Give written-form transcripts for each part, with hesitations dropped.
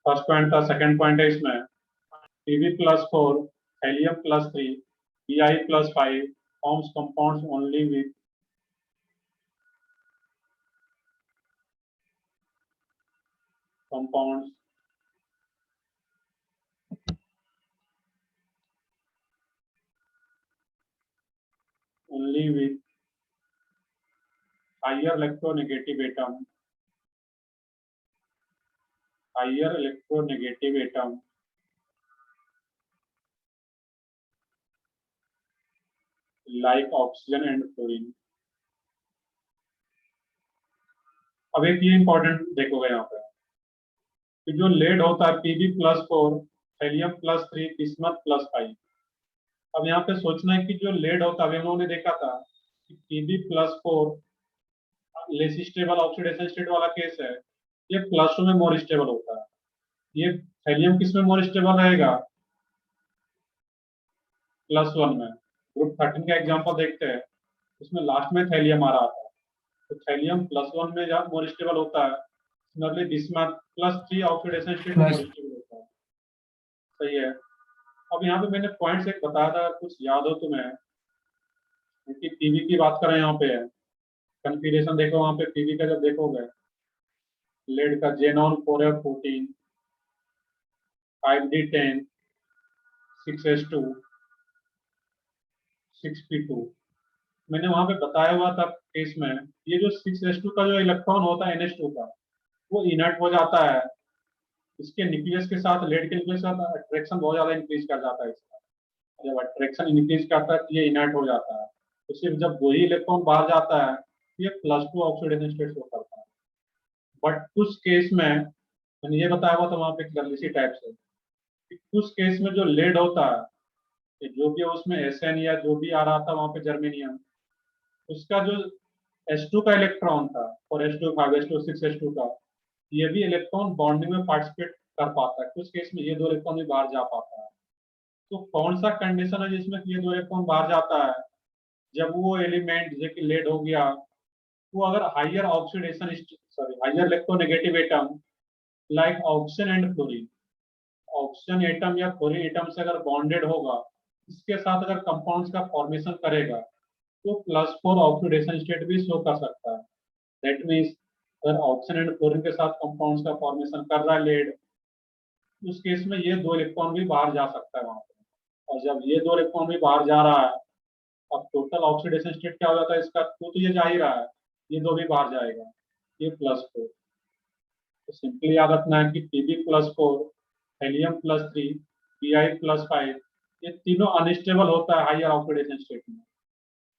First point था। Second point है इसमें Pb+4 He+3 Bi+5 forms compounds only with compounds only with higher electronegative atom like oxygen and fluorine। अब एक ये important देखोगे यहाँ पे कि जो लेड होता है Pb+4 He+3 Bismuth+5। अब यहाँ पे सोचना है कि जो लेड होता है, हम लोगों ने देखा था कि Pb+4 less stable oxidation state वाला केस है, ये +2 में मोर स्टेबल होता है। ये हेलियम किस में मोर स्टेबल रहेगा? +1 में। ग्रुप 13 का एग्जांपल देखते हैं, उसमें लास्ट में थैलियम आ रहा था, तो थैलियम +1 में जब मोर स्टेबल होता है, सिमिलरली बिस्मथ +3 ऑक्सीडेशन स्टेट में मोर स्टेबल होता है। सही है। अब यहाँ पे मैंने पॉइंट्स एक बताया था, कुछ याद हो तुम्हें कि पीवी की बात करें, यहाँ पे है कन्फिगरेशन देखो, वहां पे पीवी का जब देखोगे लेड का xenon 4f14 5d10 6s2 6p2, मैंने वहां पे बताया हुआ था केस में, ये जो 6s2 का जो इलेक्ट्रॉन होता है NH2 का, वो इनर्ट हो जाता है। इसके न्यूक्लियस के साथ, लेड के न्यूक्लियस के साथ अट्रैक्शन बहुत ज्यादा इंक्रीज कर जाता है इसका। जब अट्रैक्शन इंक्रीज करता है तो ये इनर्ट हो जाता है, तो सिर्फ जब दो ही इलेक्ट्रॉन बाहर जाता है ये +2 ऑक्सीडेशन स्टेट शो करता है। बट कुछ केस में, मैंने ये बताया हुआ था वहां पे क्लियरली इसी टाइप से, कि कुछ केस में जो लेड होता है, कि जो भी उसमें SN या जो भी आ रहा था वहां पे जर्मेनियम, उसका जो H2 का इलेक्ट्रॉन था और H2 5s2 6s2 का, ये भी इलेक्ट्रॉन बॉन्डिंग में पार्टिसिपेट कर पाता है। कुछ केस में ये दो इलेक्ट्रॉन भी बाहर जा पाता है। तो कौन सा कंडीशन है जिसमें ये दो इलेक्ट्रॉन बाहर जाता है? जब वो एलिमेंट जैसे कि लेड हो गया, वो अगर higher oxidation higher electronegative atom like oxygen and fluorine, oxygen atom या फ्लोरीन एटम से अगर बॉन्डेड होगा, इसके साथ अगर कंपाउंड्स का फॉर्मेशन करेगा, तो +4 ऑक्सीडेशन स्टेट भी शो कर सकता है। दैट मीन्स अगर ऑक्सीजन एंड फ्लोरीन के साथ कंपाउंड्स का फॉर्मेशन कर रहा है लेड, उस केस में ये दो इलेक्ट्रॉन भी बाहर जा सकता है वहां पे। और जब ये दो इलेक्ट्रॉन भी बाहर जा रहा है, अब टोटल ऑक्सीडेशन स्टेट क्या हो जाता है इसका? तो ये जा ही रहा है, ये दो भी बाहर जाएगा, ये +4। तो सिंपली याद रखना है कि Pb+4 He+3 Bi+5 ये तीनों अनस्टेबल होता है हायर ऑक्सीडेशन स्टेट में।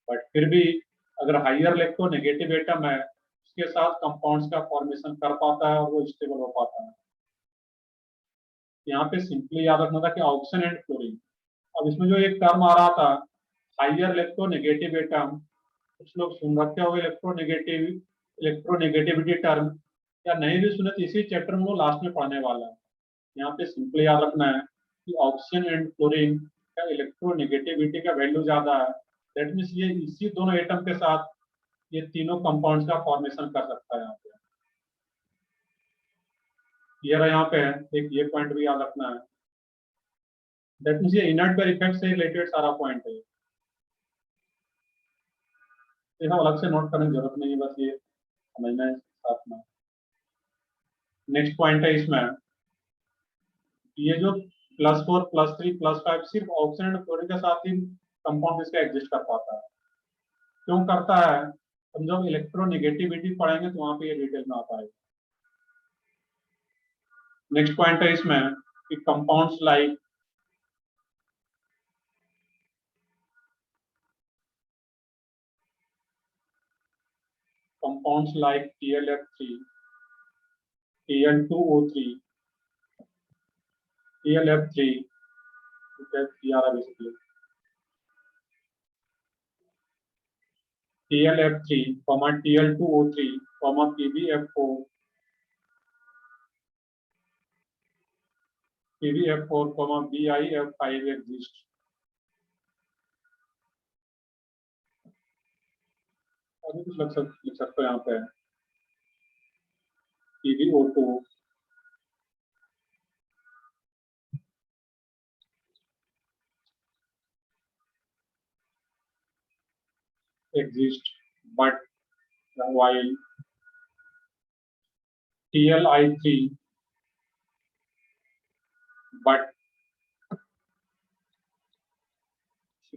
बट फिर भी अगर हायर इलेक्ट्रोनेगेटिव एटम है, उसके साथ कंपाउंड्स का फॉर्मेशन कर पाता है और वो स्टेबल हो पाता है। यहाँ पे सिंपली याद रखना था कि ऑक्सीजन एंड फ्लोरीन। अब इसमें जो एक टर्म आ रहा था हायर इलेक्ट्रोनेगेटिव एटम, कुछ लोग सुन रखे होंगे इलेक्ट्रोनेगेटिविटी टर्म, या नहीं भी सुने तो इसी चैप्टर में वो लास्ट में पढ़ने वाला है। यहाँ पे सिंपली याद रखना है कि ऑक्सीजन एंड फ्लोरीन का इलेक्ट्रोनेगेटिविटी का वैल्यू ज्यादा है। दैट मीन्स ये इसी दोनों एटम के साथ ये तीनों कंपाउंड्स का फॉर्मेशन कर सकता है। यहाँ पे क्लियर है? यहाँ पे एक ये पॉइंट भी याद रखना है। दैट मीन्स ये इनर्ट पेयर इफेक्ट से रिलेटेड सारा पॉइंट है, ये अलग से नोट करने की जरूरत नहीं है, बस ये समझना है साथ में। नेक्स्ट पॉइंट है इसमें, ये जो +4 +3 +5 सिर्फ ऑक्सीजन एंड फ्लोरीन के साथ ही कंपाउंड इसका एग्जिस्ट कर पाता है। क्यों करता है? हम जब इलेक्ट्रोनेगेटिविटी पढ़ेंगे तो वहां पे ये डिटेल में आता है। नेक्स्ट पॉइंट है इसमें कि compounds like TLF3 Tl2O3 TLF3 basically TLF3, TL2O3, PbF4 BiF5 exist। अभी कुछ लिख सकते हो यहाँ पे PbO2 exist, but while TLI3, but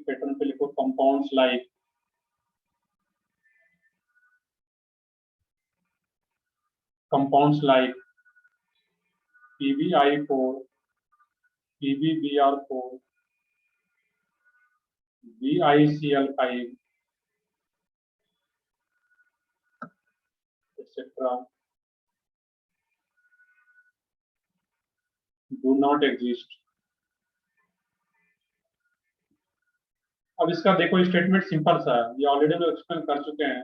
pattern पे लिखो compounds like PbI4, PbBr4, BiCl5, etc. do not exist. अब इसका देखो स्टेटमेंट सिंपल सा है, ये ऑलरेडी लोग एक्सप्लेन कर चुके हैं।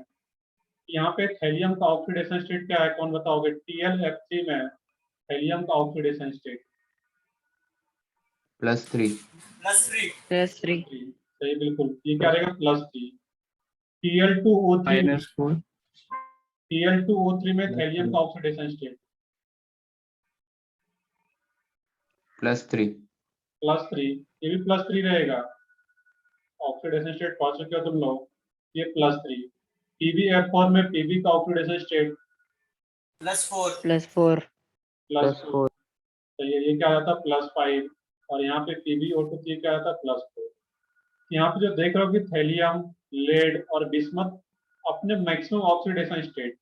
यहाँ पे थैलियम का ऑक्सीडेशन स्टेट क्या है, कौन बताओगे? TlF3 में थैलियम का ऑक्सीडेशन स्टेट +3 सही, बिल्कुल, ये क्या रहेगा? +3। Tl2O3 में थैलियम का ऑक्सीडेशन स्टेट +3, ये भी +3 रहेगा। ऑक्सीडेशन स्टेट पहुंच चुके हो तुम लोग, ये +3। PbF4 में Pb का ऑक्सीडेशन स्टेट +4 तो ये क्या आता है? +5। और यहाँ पे PbO2 क्या आता है? +4। यहाँ पे जो देख रहे हो कि थैलियम, लेड और बिस्मथ अपने मैक्सिमम ऑक्सीडेशन स्टेट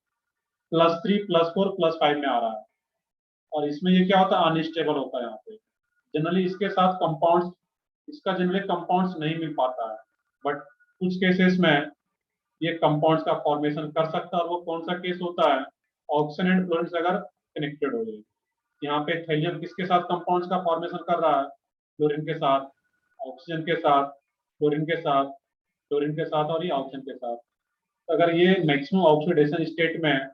+3, +4, +5 में आ रहा है। और इसमें ये क्या होता है? अनस्टेबल होता है। यहाँ पे जनरली इसके साथ कंपाउंड्स, इसका जनरली कंपाउंड्स नहीं मिल पाता है, बट कुछ केसेस में ये कंपाउंड्स का फॉर्मेशन कर सकता है। और वो कौन सा केस होता है? ऑक्सीजन एंड फ्लोरीन से अगर कनेक्टेड हो जाए। यहाँ पे थैलियम किसके साथ कंपाउंड्स का फॉर्मेशन कर रहा है? फ्लोरीन के साथ, ऑक्सीजन के साथ, फ्लोरीन के साथ, फ्लोरीन के साथ और ये ऑक्सीजन के साथ। तो अगर ये मैक्सिमम ऑक्सीडेशन स्टेट में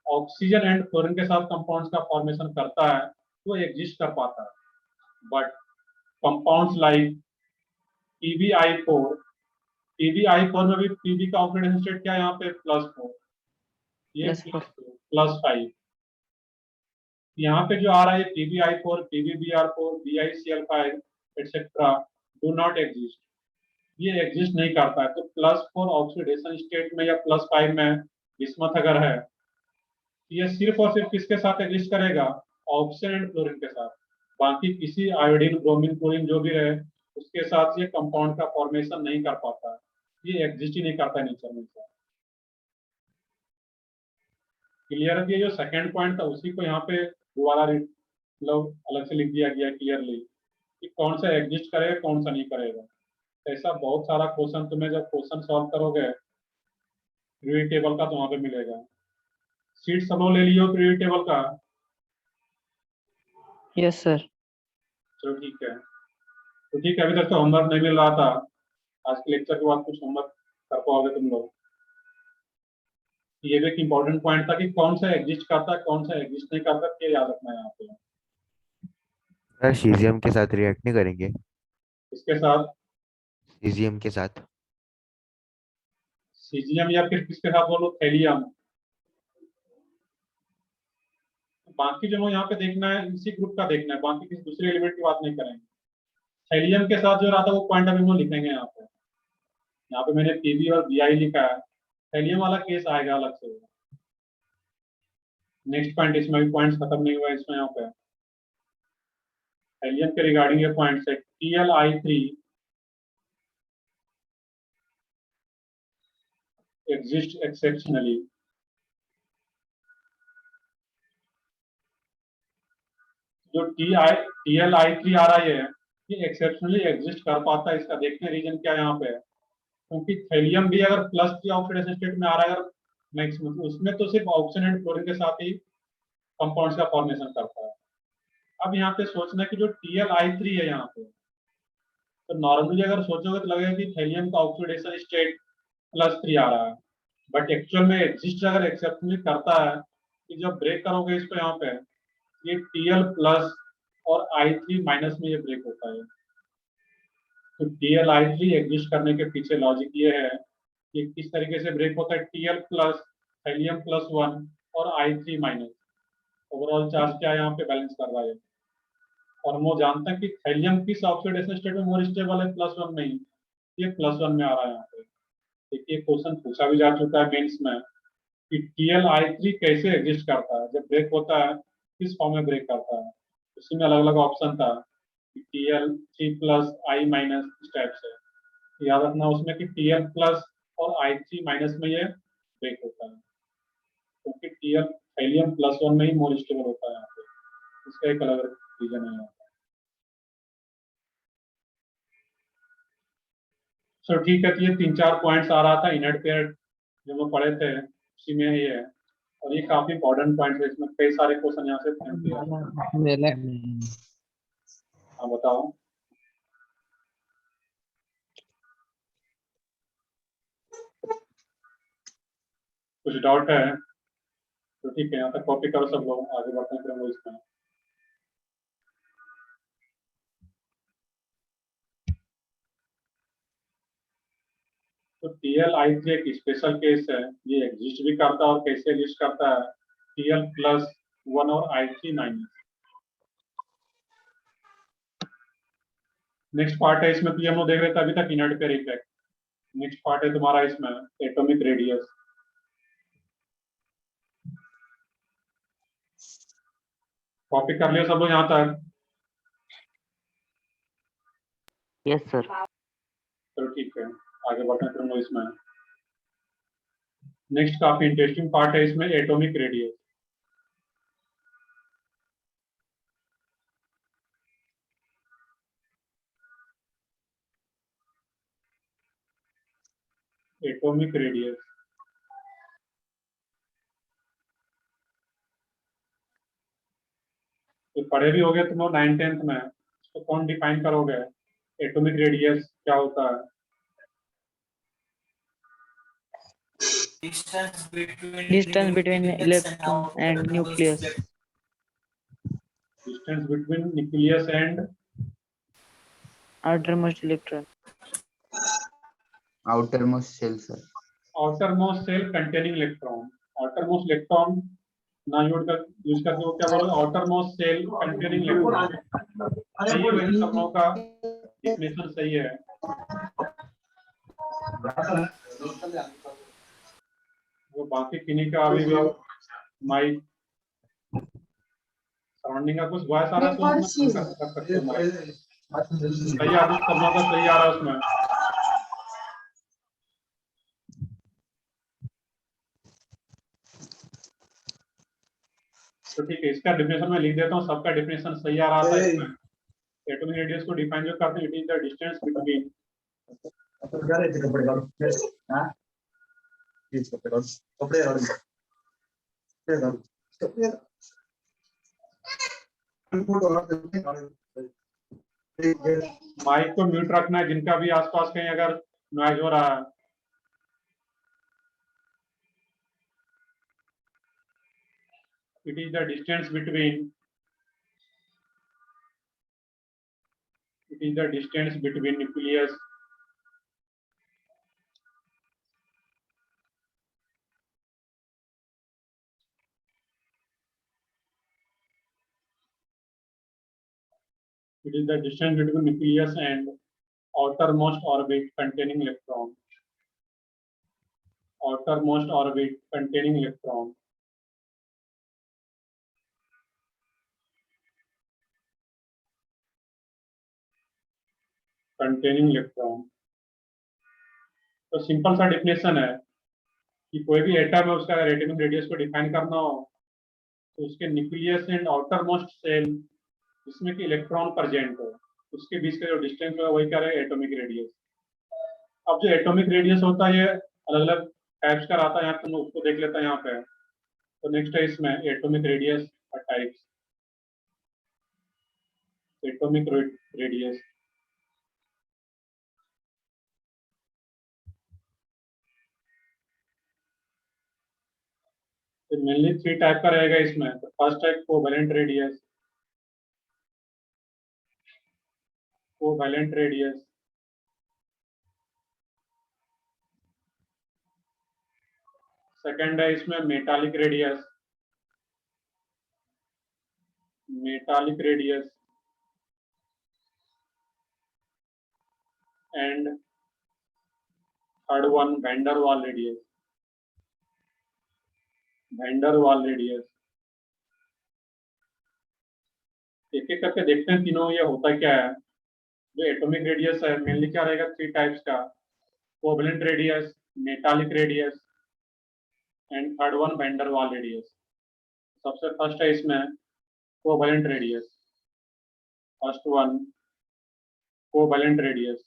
ऑक्सीजन एंड फ्लोरीन के साथ कंपाउंड्स का फॉर्मेशन करता है तो एग्जिस्ट कर पाता है। But compounds like PbI4, PbI4 में भी Pb का ऑक्सीडेशन स्टेट क्या है? यहाँ पे +4, ये +5। यहाँ पे जो आ रहा है PbI4, PbBr4, BiCl5 etc. Do not exist, ये एग्जिस्ट नहीं करता है। तो +4 ऑक्सीडेशन स्टेट में या +5 में बिस्मथ अगर है, ये सिर्फ और सिर्फ किसके साथ एग्जिस्ट करेगा? ऑक्सीजन एंड फ्लोरीन के साथ। बाकी किसी आयोडीन, ब्रोमीन, क्लोरीन जो भी रहे उसके साथ ये कंपाउंड का फॉर्मेशन नहीं कर पाता है, ये एग्जिस्ट ही नहीं करता नेचर में। क्लियर है? ये जो सेकंड पॉइंट था उसी को यहाँ पे दोबारा मतलब अलग से लिख दिया गया क्लियरली कि कौन सा एग्जिस्ट करेगा, कौन सा नहीं करेगा। ऐसा बहुत सारा क्वेश्चन तुम्हें जब क्वेश्चन सॉल्व करोगे पीरियोडिक टेबल का तो वहां पे मिलेगा। सीट सब लोग ले लियो पीरियोडिक टेबल का? Yes sir. चलो ठीक है, तो ठीक है, अभी तक तो होमवर्क नहीं मिल रहा था, आज के लेक्चर के बाद कुछ होमवर्क कर पाओगे तुम लोग। ये भी एक इम्पोर्टेंट पॉइंट था कि कौन सा एग्जिस्ट करता है, कौन सा एग्जिस्ट नहीं करता, ये याद रखना है यहाँ पे। सर सीजियम के साथ रिएक्ट नहीं करेंगे? इसके साथ सीजियम के साथ सीजियम या फिर किसके साथ बोलो? थैलियम। बाकी जो यहाँ पे देखना है इसी ग्रुप का देखना है, बाकी किसी दूसरे एलिमेंट की बात नहीं करेंगे। थैलियम के साथ जो रहा था वो पॉइंट अभी हम लिखेंगे यहाँ पे। यहाँ पे मैंने Pb और Bi लिखा है, थैलियम वाला केस आएगा अलग से। नेक्स्ट पॉइंट, इसमें भी पॉइंट्स खत्म नहीं हुआ इसमें। यहाँ पे थैलियम के रिगार्डिंग ये पॉइंट्स है। TlI3 exist exceptionally। जो TlI3 आ रहा है ये एक्सेप्शनली एग्जिस्ट कर पाता है। इसका देखने रीजन क्या है यहाँ पे, क्योंकि थैलियम भी अगर +3 ऑक्सीडेशन स्टेट में आ रहा है अगर मैक्सिमम, उसमें तो सिर्फ ऑक्सीजन एंड क्लोरीन के साथ ही कंपाउंड्स का फॉर्मेशन करता है। अब यहाँ पे सोचना कि जो TlI3 है यहाँ पे, तो नॉर्मली अगर सोचोगे तो लगेगा कि थैलियम का ऑक्सीडेशन स्टेट +3 आ रहा है, बट एक्चुअल में एग्जिस्ट अगर एक्सेप्शनली करता है कि जब ब्रेक करोगे इसको यहाँ पे, ये Tl+ और I3- में ये ब्रेक होता है। तो TlI3 एग्जिस्ट करने के पीछे लॉजिक ये है कि किस तरीके से ब्रेक होता है। Tl+, Helium+1 और I3-। ओवरऑल चार्ज क्या यहाँ पे बैलेंस कर रहा है। और हम वो जानते हैं कि थैलियम किस ऑक्सीडेशन स्टेट में मोर स्टेबल है? +1 में ही, ये +1 में आ रहा है यहाँ पे। एक क्वेश्चन पूछा भी जा चुका है मेंस में कि TL-I3 कैसे एग्जिस्ट करता है, जब ब्रेक होता है किस फॉर्म में ब्रेक करता है। उसी में अलग अलग ऑप्शन था कि TL3+I- इस टाइप से। याद रखना उसमें कि TL+ और I3- में ये ब्रेक होता है, क्योंकि TL He+1 में ही मोर स्टेबल होता है यहाँ पे, इसका एक अलग रीजन है यहाँ पे। सो ठीक है, तो ये 3-4 पॉइंट्स आ रहा था इनर्ट पेयर जो हम पढ़े थे उसी में ये है, और ये काफी इंपॉर्टेंट पॉइंट है, इसमें कई सारे क्वेश्चन यहाँ से फ्रेम किया है। हाँ बताओ, कुछ डाउट है तो ठीक है, यहाँ तक कॉपी करो सब लोग, आगे बढ़ते हैं फिर हम लोग इसमें। तो TL-I3 एक स्पेशल केस है, ये एग्जिस्ट भी करता है, और कैसे एग्जिस्ट करता है, TL+1 और I3-। नेक्स्ट पार्ट है इसमें, तो ये हम लोग देख रहे थे अभी तक inert pair effect. Next part है तुम्हारा इसमें एटॉमिक रेडियस। कॉपी कर लिया सब लोग यहाँ तक? Yes sir. चलो ठीक है, आगे बढ़ते हैं फिर हम लोग इसमें। नेक्स्ट काफी इंटरेस्टिंग पार्ट है इसमें, एटॉमिक रेडियस। एटॉमिक रेडियस तो पढ़े भी हो गए तुम लोग 9th-10th में, इसको कौन डिफाइन करोगे, एटॉमिक रेडियस क्या होता है? Distance between Distance between electron and nucleus. Distance between nucleus and Outermost electron. outermost cell, sir. Outermost shell containing electron. Outermost electron ना यूज करके वो क्या बोलो, आउटरमोस्ट सेल कंटेनिंग इलेक्ट्रॉन। सही है वैसे सब लोगों का डेफिनेशन सही है। वो बाकी किन्हीं का अभी भी माइक सराउंडिंग का कुछ वॉइस आ रहा है तो उसमें कर सकते हो माइक। सही आदत सब लोगों का सही आ रहा है उसमें। तो ठीक है, इसका डेफिनेशन मैं लिख देता हूँ, सबका डेफिनेशन सही आ रहा था इसमें। एटॉमिक रेडियस को डिफाइन जो करते हैं, it is the distance between mic को म्यूट रखना है जिनका भी आसपास कहीं अगर नॉइज हो रहा है। It is the distance between nucleus it is the distance between nucleus and outermost orbit containing electron. Outermost orbit containing electron. Containing electron. तो सिंपल सा डेफिनेशन है कि कोई भी एटम है उसका अगर एटॉमिक रेडियस को डिफाइन करना हो तो उसके न्यूक्लियस एंड आउटरमोस्ट सेल जिसमें कि इलेक्ट्रॉन प्रेजेंट हो उसके बीच का जो डिस्टेंस है वही क्या रहेगा, एटॉमिक रेडियस। अब जो एटॉमिक रेडियस होता है ये अलग अलग टाइप्स का आता है, यहाँ तुम उसको देख लेता है यहाँ पे। तो नेक्स्ट है इसमें एटॉमिक रेडियस और टाइप्स। एटॉमिक रेडियस तो मेनली 3 टाइप का रहेगा इसमें। तो फर्स्ट है covalent radius. Covalent radius second है इसमें metallic radius. Metallic radius and third one vendor वाल रेडियस, वेंडर वाल रेडियस। एक एक करके देखते हैं तीनों ये होता क्या है। जो एटॉमिक रेडियस है मेनली क्या रहेगा, 3 टाइप्स का, covalent radius, metallic radius and third one vendor वाल रेडियस। सबसे फर्स्ट है इसमें covalent radius, first one covalent radius.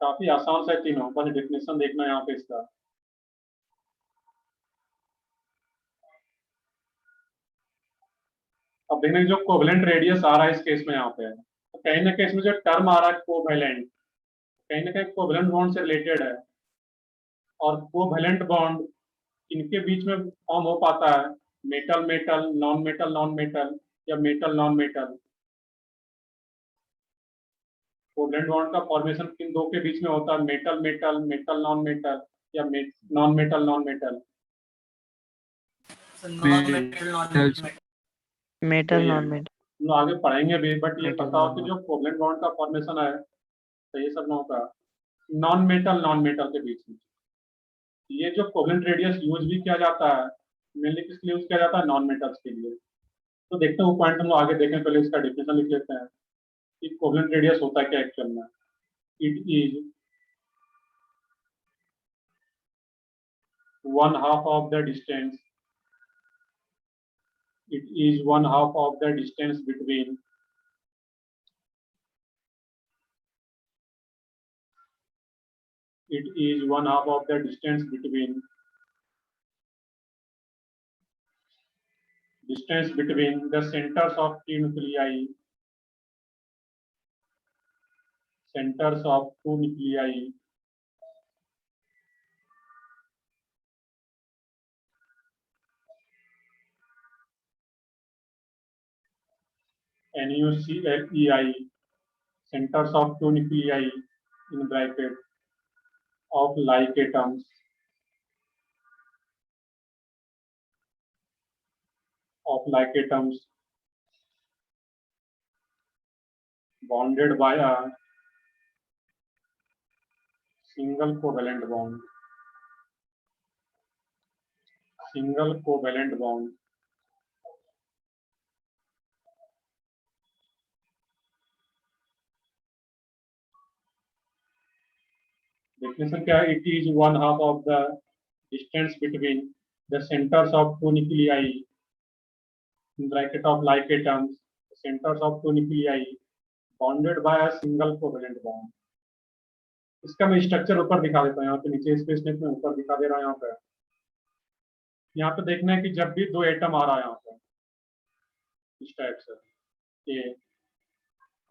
काफी आसान सा है तीनों, बस डेफिनेशन देखना है यहाँ पे इसका। अब देखने जो कोवलेंट रेडियस आ रहा है इस केस में यहाँ पे, तो कहीं ना कहीं इसमें जो टर्म आ रहा है कोवैलेंट, कहीं ना कहीं कोवलेंट बॉन्ड से रिलेटेड है। और कोवैलेंट बॉन्ड इनके बीच में फॉर्म हो पाता है मेटल मेटल, नॉन मेटल या metal non metal. Covalent bond का फॉर्मेशन किन दो के बीच में होता है, metal metal, metal non metal या non metal non metal. Metal non metal. हम लोग आगे पढ़ेंगे भी, बट ये Metal, बताओ कि non-metal. जो कोवलेंट बॉन्ड का फॉर्मेशन है तो ये सब ना होता है नॉन मेटल के बीच में। ये जो कोवलेंट रेडियस यूज भी किया जाता है मेनली किस लिए यूज किया जाता है, नॉन मेटल्स के लिए। तो देखते हैं वो पॉइंट हम लोग आगे देखें, पहले इसका डेफिनेशन लिख लेते हैं कि कोवलेंट रेडियस होता है क्या एक्चुअल में। It is 1/2 of the distance, it is 1/2 of the distance between it is 1/2 of the distance between the centers of two nuclei, centers of two nuclei NuClei, centers of two nuclei in bracket of like atoms bonded by a single covalent bond, single covalent bond। Definition क्या है, it is 1/2 of the distance between the centers of two nuclei in bracket of like atoms, centers of two nuclei bonded by a single covalent bond। इसका मैं structure ऊपर दिखा देता हूँ, यहाँ पे नीचे स्पेस में ऊपर दिखा दे रहा हूँ। यहाँ पे देखना है कि जब भी दो एटम आ रहा है यहाँ पे इस टाइप से ए,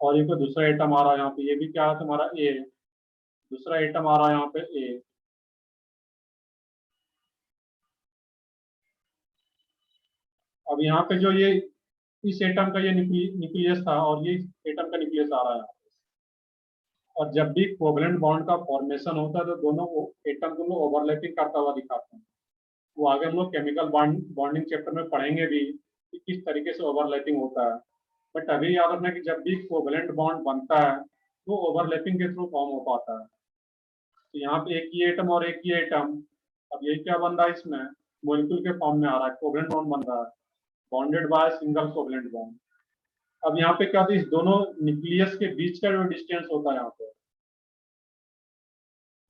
और ये कोई दूसरा एटम आ रहा है यहाँ पे, ये भी क्या है तुम्हारा ए, दूसरा एटम आ रहा है यहाँ पे ए। अब यहाँ पे जो ये इस एटम का ये न्यूक्लियस था और ये एटम का न्यूक्लियस आ रहा है, और जब भी कोवलेंट बॉन्ड का फॉर्मेशन होता है तो दोनों एटम दोनों ओवरलैपिंग करता हुआ दिखाते हैं। वो आगे हम लोग केमिकल बॉन्डिंग चैप्टर में पढ़ेंगे भी कि किस तरीके से ओवरलैपिंग होता है। बट अभी याद रखना कि जब भी कोवलेंट बॉन्ड बनता है तो ओवरलैपिंग के थ्रू फॉर्म हो पाता है। तो यहाँ पे एक ही एटम और एक ही एटम, अब ये क्या बन रहा है, इसमें मॉलिक्यूल के फॉर्म में आ रहा है, कोवलेंट बॉन्ड बन रहा है bonded by single covalent bond. अब यहाँ पे क्या होता है, इस दोनों न्यूक्लियस के बीच का जो डिस्टेंस होता है यहाँ पे,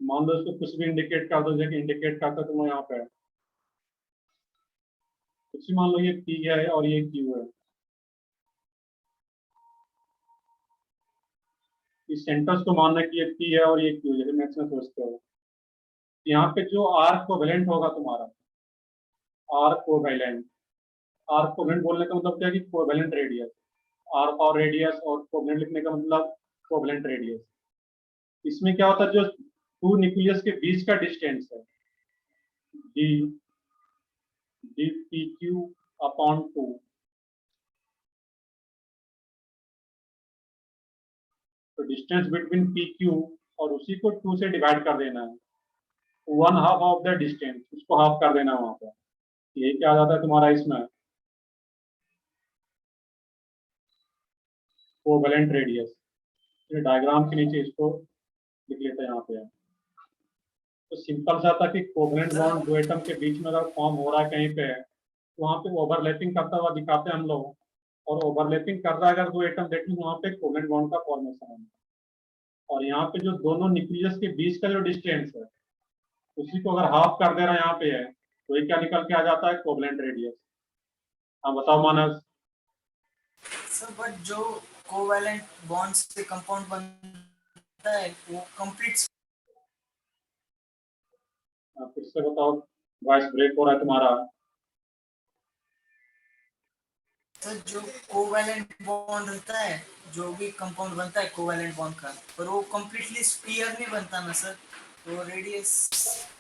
मान लो इसको कुछ भी इंडिकेट कर दो, जैसे इंडिकेट करता है तो यहाँ पे कुछ मान लो ये पी है और ये क्यू है, इस सेंटर्स को मानना कि ये पी है और ये क्यू, जैसे मैक्सिमम सोचते हो। यहाँ पे जो आर कोवेलेंट होगा तुम्हारा, आर कोवेलेंट, आर कोवेलेंट बोलने का मतलब क्या है कि कोवेलेंट रेडियस, आर और रेडियस और कोवेलेंट लिखने का मतलब कोवेलेंट रेडियस। इसमें क्या होता है, जो टू न्यूक्लियस के बीच का डिस्टेंस है D D P Q upon 2, तो डिस्टेंस बिटवीन पी क्यू और उसी को 2 से डिवाइड कर देना है, 1/2 ऑफ द डिस्टेंस, उसको हाफ कर देना वहां पर, ये क्या आ जाता है तुम्हारा इसमें कोवेलेंट रेडियस। डायग्राम के नीचे इसको लिख लेते हैं यहाँ पे। तो सिंपल सा था कि कोवेलेंट बॉन्ड दो एटम के बीच में अगर फॉर्म हो रहा है कहीं पे, तो वहाँ पे ओवरलैपिंग करता हुआ दिखाते हैं हम लोग, और ओवरलैपिंग कर रहा है अगर दो एटम, देख लीजिए वहाँ पे कोवेलेंट बॉन्ड का फॉर्मेशन है। और यहाँ पे जो दोनों न्यूक्लियस के बीच का जो डिस्टेंस है, उसी को अगर हाफ कर दे रहा है यहाँ पे है, तो ये क्या निकल के आ जाता है, कोवेलेंट रेडियस। हाँ बताओ मानस। सर बट जो कोवैलेंट बॉन्ड से कंपाउंड बनता है वो कंप्लीट। फिर से बताओ, वॉइस ब्रेक हो रहा है तुम्हारा। सर जो कोवैलेंट बॉन्ड रहता है, जो भी कंपाउंड बनता है कोवैलेंट बॉन्ड का, पर वो कंप्लीटली स्फीयर नहीं बनता ना सर, तो रेडियस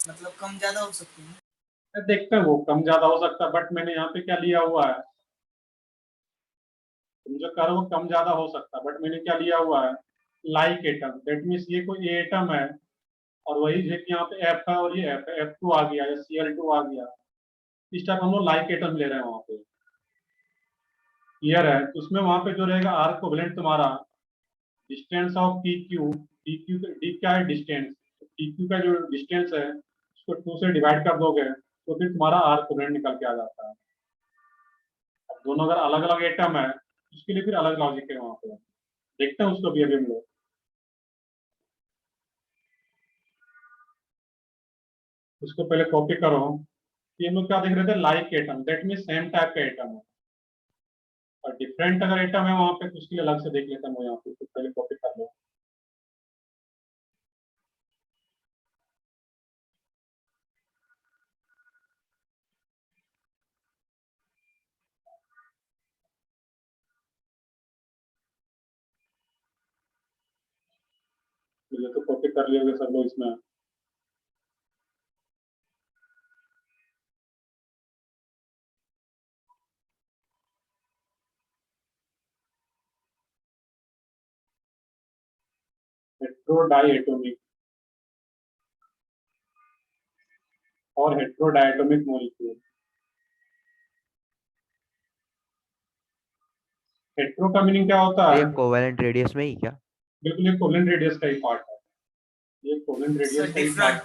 मतलब कम ज्यादा हो सकती है। देखते हैं वो कम ज्यादा हो सकता है, बट मैंने यहाँ पे क्या लिया हुआ है, तुम जो करो वो कम ज्यादा हो सकता है, बट मैंने क्या लिया हुआ है, लाइक एटम। दैट मीन्स ये कोई एटम है और वही जैसे यहाँ पे एफ है और ये एफ है, F2 आ गया या Cl2 आ गया, इस टाइप हम लोग लाइक एटम ले रहे हैं वहाँ पे। क्लियर है? तो उसमें वहाँ पे जो रहेगा आर कोवेलेंट तुम्हारा distance of P Q, D क्या है डिस्टेंस, पी क्यू का जो डिस्टेंस है उसको 2 से डिवाइड कर दोगे तो फिर तुम्हारा आर कोवेलेंट निकल के आ जाता है। अब दोनों अगर अलग अलग एटम है उसके लिए फिर अलग लॉजिक है वहाँ पे, देखते हैं उसको भी अभी हम लोग। उसको पहले कॉपी करो कि हम लोग क्या देख रहे थे, like atom, that mean same type का एटम है, और डिफरेंट अगर एटम है वहाँ पे तो उसके लिए अलग से देख लेते हैं यहाँ पे। तो पहले कॉपी कर लो। तो ये तो कॉपी कर लिया सब लोग इसमें। हेट्रोडाइएटोमिक और हेट्रोडाइएटोमिक मॉलिक्यूल। हेट्रो का मीनिंग क्या होता है? ये कोवेलेंट रेडियस में ही क्या? बिल्कुल, ये कोवेलेंट रेडियस का ही पार्ट है, ये कोवेलेंट रेडियस का ही पार्ट।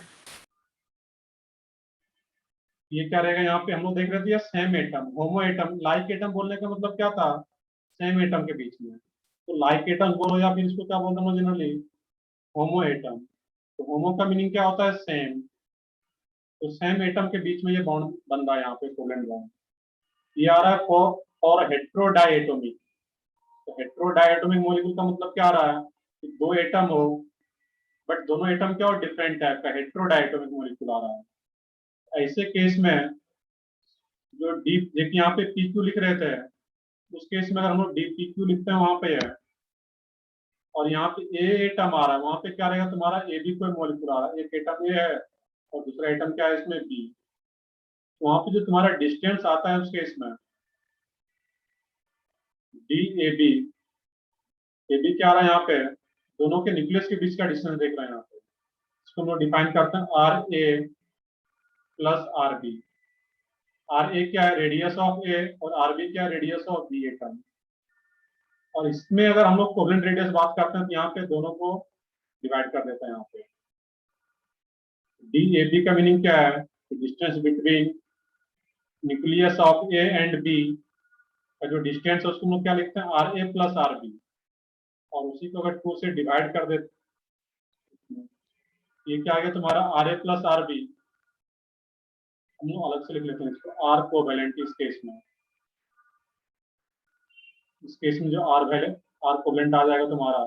ये क्या रहेगा यहाँ पे, हम लोग देख रहे थे सेम एटम, होमो एटम। लाइक एटम बोलने का मतलब क्या था, सेम एटम के बीच में। तो लाइक एटम बोलो या फिर इसको क्या बोलते हैं जनरली, होमो एटम। तो होमो का मीनिंग क्या होता है, सेम। तो सेम एटम के बीच में ये बॉन्ड बन रहा है यहाँ पे, कोवेलेंट बॉन्ड। ये आ रहा है और हेट्रोडाइएटोमिक। तो हेट्रोडाइएटोमिक मॉलिक्यूल का मतलब क्या आ रहा है कि दो एटम हो बट दोनों एटम क्या और डिफरेंट टाइप का, हेट्रोडाइएटोमिक मॉलिक्यूल आ रहा है। ऐसे केस में जो डीप, देखिए यहाँ पे पी क्यू लिख रहे थे, उस केस में अगर हम लोग डी पी क्यू लिखते हैं वहां पे है, और यहाँ पे ए एटम आ रहा है, वहां पे क्या रहेगा तुम्हारा, ए बी कोई मॉलिक्यूल आ रहा है। एक एटम ए है और दूसरा एटम क्या है इसमें, बी। तो वहां पे जो तुम्हारा डिस्टेंस आता है उस केस में डी ए बी क्या आ रहा है यहाँ पे, दोनों के न्यूक्लियस के बीच का डिस्टेंस देख रहे हैं यहाँ पे। इसको हम लोग डिफाइन करते हैं R A plus R B. R A क्या है, रेडियस ऑफ ए, और आर बी क्या है, रेडियस ऑफ बी एटम। और इसमें अगर हम लोग कोवेलेंट रेडियस बात करते हैं तो यहाँ पे दोनों को डिवाइड कर देते हैं यहाँ पे। डी ए बी का मीनिंग क्या है, distance between nucleus of A and B का जो डिस्टेंस है उसको हम लोग क्या लिखते हैं, R A plus R B. और उसी को अगर 2 से डिवाइड कर देते, ये क्या आ गया तुम्हारा, R A plus R B. हम लोग अलग से लिख लेते हैं इसको, आर कोवेलेंट। इस केस में जो आर वैल्यू, आर कोवेलेंट आ जाएगा तुम्हारा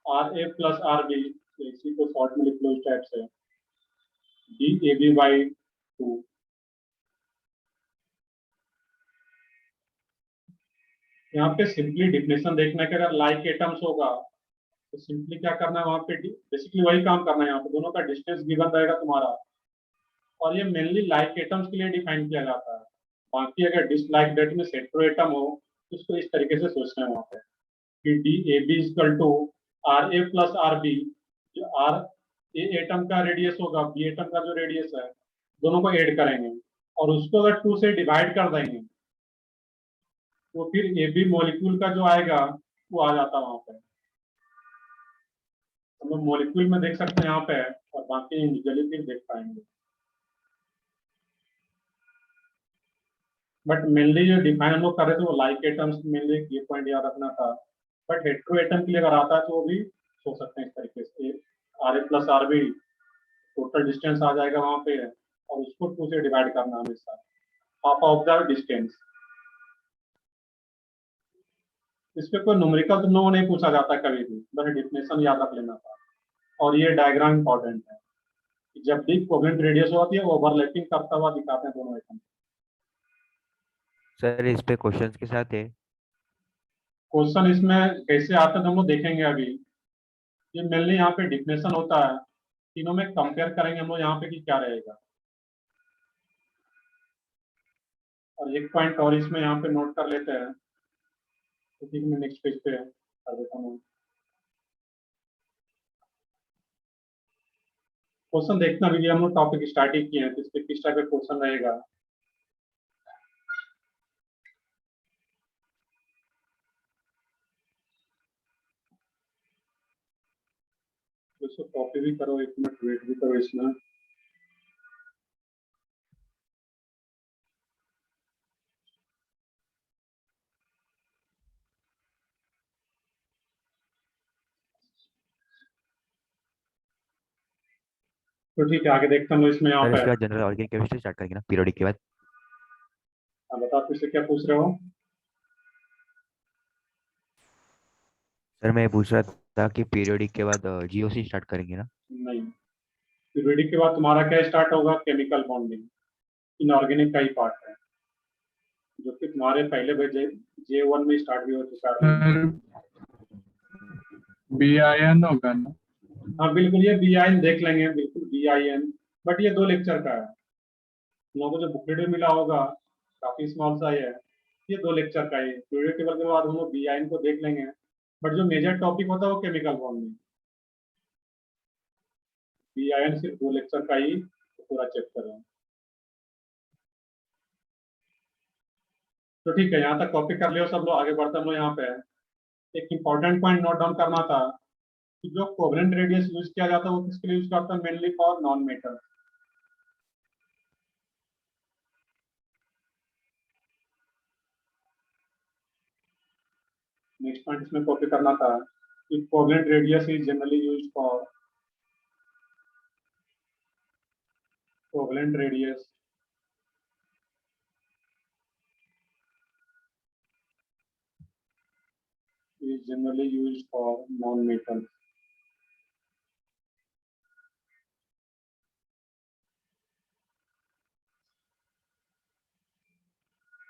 R A plus R B. इसी को शॉर्ट में लिख लो इस टाइप से, डी ए बी बाई 2। यहाँ पे सिंपली डिफिनेशन देखना है कि अगर लाइक एटम्स होगा तो सिंपली क्या करना है, वहां पे बेसिकली वही काम करना है। यहाँ पे दोनों का डिस्टेंस गिवन रहेगा तुम्हारा, और ये मेनली लाइक एटम्स के लिए डिफाइन किया जाता है। बाकी अगर डिसलाइक डेट में हेटेरो एटम हो तो उसको इस तरीके से सोचना है वहां पे कि D A B equal to R A plus R B. जो आर ए एटम का रेडियस होगा, बी एटम का जो रेडियस है, दोनों को ऐड करेंगे और उसको अगर 2 से डिवाइड कर देंगे तो फिर ए बी मॉलिक्यूल का जो आएगा वो आ जाता है वहां पे। हम लोग मॉलिक्यूल में देख सकते हैं यहाँ पे, और बाकी इंडिविजुअली फिर देख पाएंगे। बट मेनली जो डिफाइन हम लोग कर रहे थे वो लाइक एटम्स, मेनली ये पॉइंट याद रखना था। बट हेट्रो एटम के लिए अगर आता है तो वो भी सोच सकते हैं इस तरीके से, R A plus R B, total distance आ जाएगा वहां पे, और उसको 2 से डिवाइड करना हमेशा, हाफ ऑफ द डिस्टेंस। इस पे कोई न्यूमेरिकल तुम लोगों ने नहीं पूछा जाता कभी भी, बस डिफिनेशन याद रख लेना था। और ये डायग्राम इंपॉर्टेंट है कि जब भी कोवेलेंट रेडियस होती है वो ओवरलैपिंग करता हुआ दिखाते हैं दोनों एटम। सर इस पे क्वेश्चंस के साथ है। क्वेश्चन इसमें कैसे आते हैं तो हम लोग देखेंगे अभी। ये मेनली यहाँ पे डिफिनेशन होता है, तीनों में कंपेयर करेंगे हम लोग यहाँ पे कि क्या रहेगा। और एक पॉइंट और इसमें यहाँ पे नोट कर लेते हैं, तो ठीक मैं नेक्स्ट पेज पे कर देता हूँ। क्वेश्चन देखना भी, हम लोग टॉपिक स्टार्ट ही किए हैं, तो इस पे किस टाइप का क्वेश्चन रहेगा। तो इसको कॉपी भी करो, 1 मिनट वेट भी करो इसमें। तो ठीक है, आगे देखता हूँ इसमें यहाँ सर पे। इसके बाद जनरल ऑर्गेनिक केमिस्ट्री स्टार्ट करेंगे ना पीरियोडिक के बाद। हाँ, बताओ फिर से क्या पूछ रहे हो। सर मैं पूछ रहा था कि पीरियोडिक के बाद जीओसी स्टार्ट करेंगे ना। नहीं, पीरियडिक के बाद तुम्हारा क्या स्टार्ट होगा, केमिकल बॉन्डिंग, इनऑर्गेनिक का ही पार्ट है, जो कि तुम्हारे पहले भेजे J1 में स्टार्ट भी हो चुका है। बी आई एन होगा ना। हाँ बिल्कुल, ये BIN देख लेंगे, बिल्कुल BIN। बट ये 2 लेक्चर का है, तुम लोगों को जो बुकलेट में मिला होगा काफी स्मॉल सा ही है। ये 2 लेक्चर का है, पीरियड टेबल के बाद हम लोग BIN को देख लेंगे। बट जो मेजर टॉपिक होता है वो केमिकल बॉन्डिंग, BIN सिर्फ 2 लेक्चर का ही पूरा चैप्टर है। तो ठीक है, यहाँ तक कॉपी कर लियो सब लोग, आगे बढ़ते हम लोग। यहाँ पे एक इंपॉर्टेंट पॉइंट नोट डाउन करना था कि जो कोवेलेंट रेडियस यूज किया जाता है वो किसके लिए यूज करता है, mainly for non metal. Next point इसमें कॉपी करना था कि covalent radius is generally used for, covalent radius is generally used for non-metal।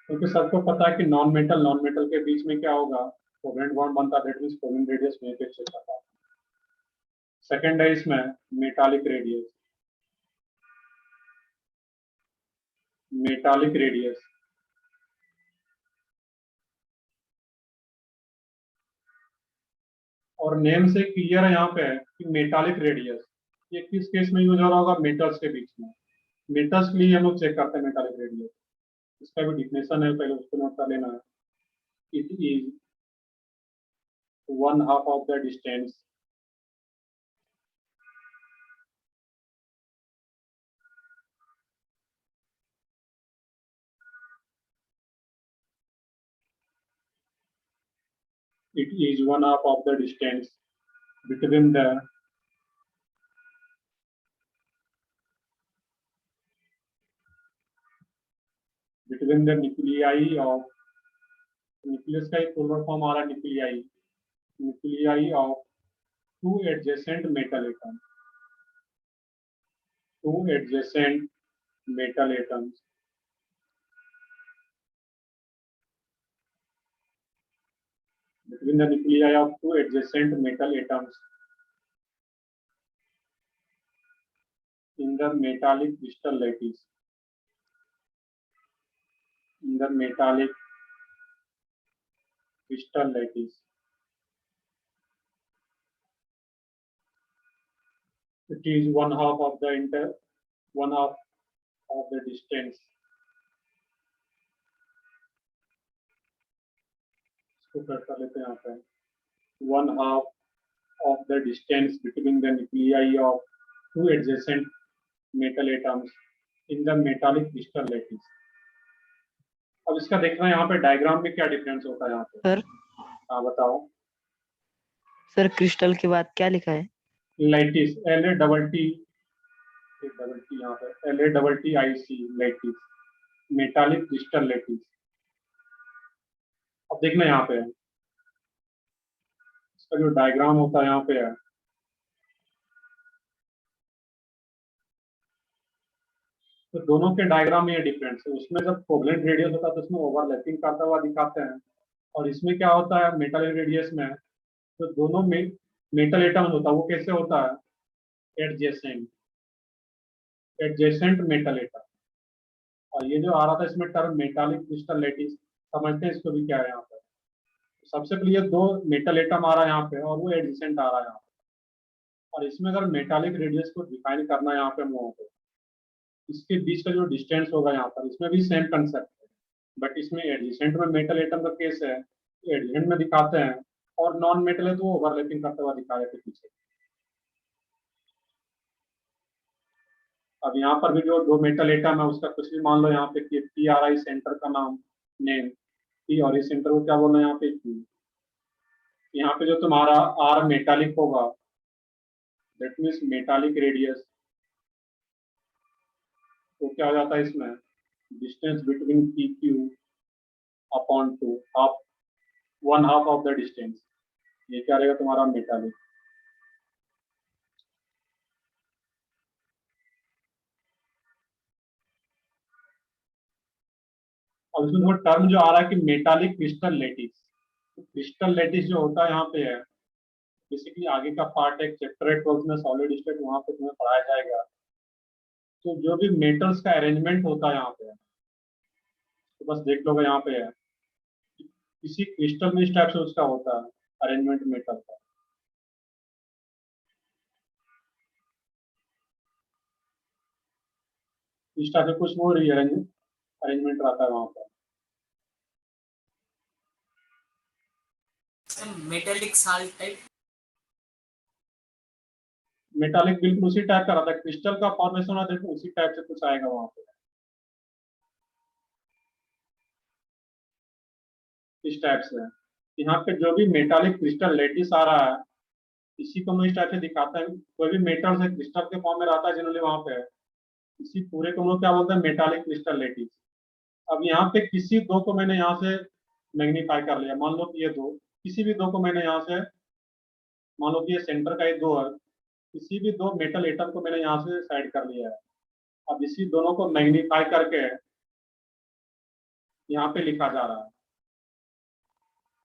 क्योंकि सबको पता है कि नॉन मेटल के बीच में क्या होगा, कोवेलेंट बॉन्ड बनता है, दैट मींस कोवेलेंट रेडियस में पे चलता है। सेकंड है इसमें मेटालिक रेडियस, मेटालिक रेडियस। और नेम से क्लियर है यहाँ पे कि मेटालिक रेडियस ये किस केस में यूज हो रहा होगा, मेटल्स के बीच में। मेटल्स के लिए हम लोग चेक करते हैं मेटालिक रेडियस, इसका भी डिफिनेशन है, पहले उसको नोट कर लेना है। It is 1/2 of the distance it is 1/2 of the distance between the nuclei of, nucleus का एक फुल फॉर्म आ रहा है nuclei, nuclei of 2 adjacent metal atoms, 2 adjacent metal atoms between the nuclei of 2 adjacent metal atoms in the metallic crystal lattice, in the metallic crystal lattice। It is 1/2 of the 1/2 of the distance। इसको cut कर लेते हैं यहाँ पे। 1/2 of the distance between the nuclei of two adjacent metal atoms in the metallic crystal lattice. अब इसका देखना है यहाँ पे डायग्राम में क्या डिफरेंस होता है यहाँ पे। सर हाँ बताओ। सर क्रिस्टल के बाद क्या लिखा है? लैटिस, LATT, यहाँ पे LATTIC, lattice, metallic crystal lattice. अब देखना यहाँ पे इसका जो डायग्राम होता है यहाँ पे है, तो दोनों के डायग्राम में ये डिफरेंस है। उसमें जब कोवलेंट रेडियस होता है तो उसमें ओवरलैपिंग करता हुआ दिखाते हैं, और इसमें क्या होता है मेटल रेडियस में, तो दोनों में मेटल एटम होता है वो कैसे होता है, एडजेसेंट, एडजेसेंट मेटल एटम। और ये जो आ रहा था इसमें टर्म मेटालिक क्रिस्टल लैटिस, समझते हैं इसको भी क्या है यहाँ पे। सबसे पहले ये दो मेटल एटम आ रहा है यहाँ पे और वो एडजेसेंट आ रहा है यहाँ पे, और इसमें अगर मेटालिक रेडियस को डिफाइन करना है यहाँ पे मुंह पे, इसके बीच का जो डिस्टेंस होगा यहाँ पर, इसमें भी सेम कंसेप्ट है, बट इसमें एडजेसेंट में मेटल एटम का केस है, एडजेसेंट में दिखाते हैं, और नॉन मेटल है तो ओवरलैपिंग करते हुआ दिखा रहे थे पीछे। अब यहाँ पर भी जो दो मेटल एटम है उसका कुछ भी मान लो यहाँ पे कि PRI सेंटर का नाम नेम P, और इस सेंटर को क्या बोलना है यहाँ पे Q। यहाँ पे जो तुम्हारा R मेटालिक होगा, दैट मीन्स मेटालिक रेडियस, तो क्या हो जाता है इसमें distance between PQ upon 2, half, 1/2 of the distance, ये क्या रहेगा तुम्हारा मेटालिक। और इसमें वो टर्म जो आ रहा है कि metallic crystal lattice, crystal lattice जो होता है यहाँ पे है, बेसिकली आगे का पार्ट है चैप्टर 12 में सॉलिड स्टेट, वहां पे तुम्हें पढ़ाया जाएगा। तो जो भी मेटल्स का अरेंजमेंट होता है यहाँ पे, तो बस देख लोगे यहाँ पे है किसी क्रिस्टल में इस टाइप से उसका होता है अरेंजमेंट मेटल का। इस टाइप से कुछ वो अरेंजमेंट रहता है वहां पर। मेटेलिक साल्ट टाइप, मेटालिक बिल्कुल उसी टाइप का रहता है, क्रिस्टल का फॉर्मेशन है देखो उसी टाइप से कुछ आएगा वहां पे, इस टाइप से। यहाँ पे जो भी मेटालिक क्रिस्टल लैटिस आ रहा है, इसी को मैं इस टाइप से दिखाता है। कोई भी मेटल से क्रिस्टल के फॉर्म में रहता है जनरली वहां पे, इसी पूरे को हम लोग क्या बोलते हैं मेटालिक क्रिस्टल लैटिस। अब यहाँ पे किसी दो को मैंने यहाँ से मैग्नीफाई कर लिया, मान लो कि ये दो, किसी भी दो को मैंने यहाँ से, मान लो कि ये सेंटर का ये दो है, किसी भी दो मेटल एटम को मैंने यहाँ से साइड कर लिया है। अब इसी दोनों को मैग्नीफाई करके यहाँ पे लिखा जा रहा है,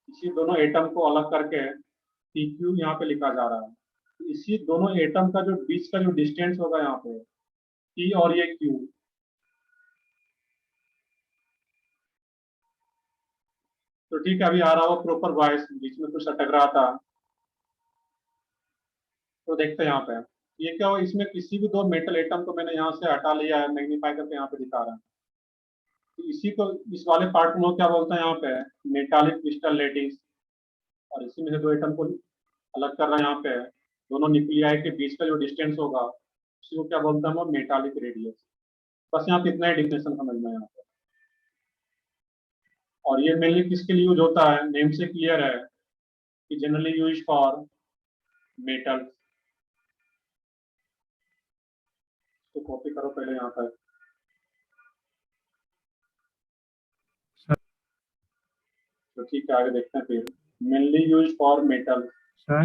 इसी दोनों एटम को अलग करके PQ यहाँ पे लिखा जा रहा है। इसी दोनों एटम का जो बीच का जो डिस्टेंस होगा यहाँ पे P और ये Q, तो ठीक है अभी आ रहा हो प्रॉपर वॉइस, बीच में कुछ अटक रहा था, तो देखते हैं यहाँ पे ये क्या हो, इसमें किसी भी दो मेटल एटम को मैंने यहाँ से हटा लिया है, मैग्नीफाई करके यहाँ पे दिखा रहा है। तो इसी को, इस वाले पार्ट को क्या बोलते हैं यहाँ पे मेटालिक क्रिस्टल लैटिस, और इसी में से दो एटम को अलग कर रहा है यहाँ पे, दोनों न्यूक्लियाई के बीच का जो डिस्टेंस होगा उसी को क्या बोलते हैं हम मेटालिक रेडियस। बस यहाँ पे इतना ही डिफिनेशन समझना है यहाँ पे। और ये मेनली किसके लिए यूज होता है, नेम से क्लियर है कि जनरली यूज फॉर मेटल्स। तो कॉपी करो पहले यहाँ पर, तो ठीक है आगे देखते हैं फिर। Mainly use for metal, sir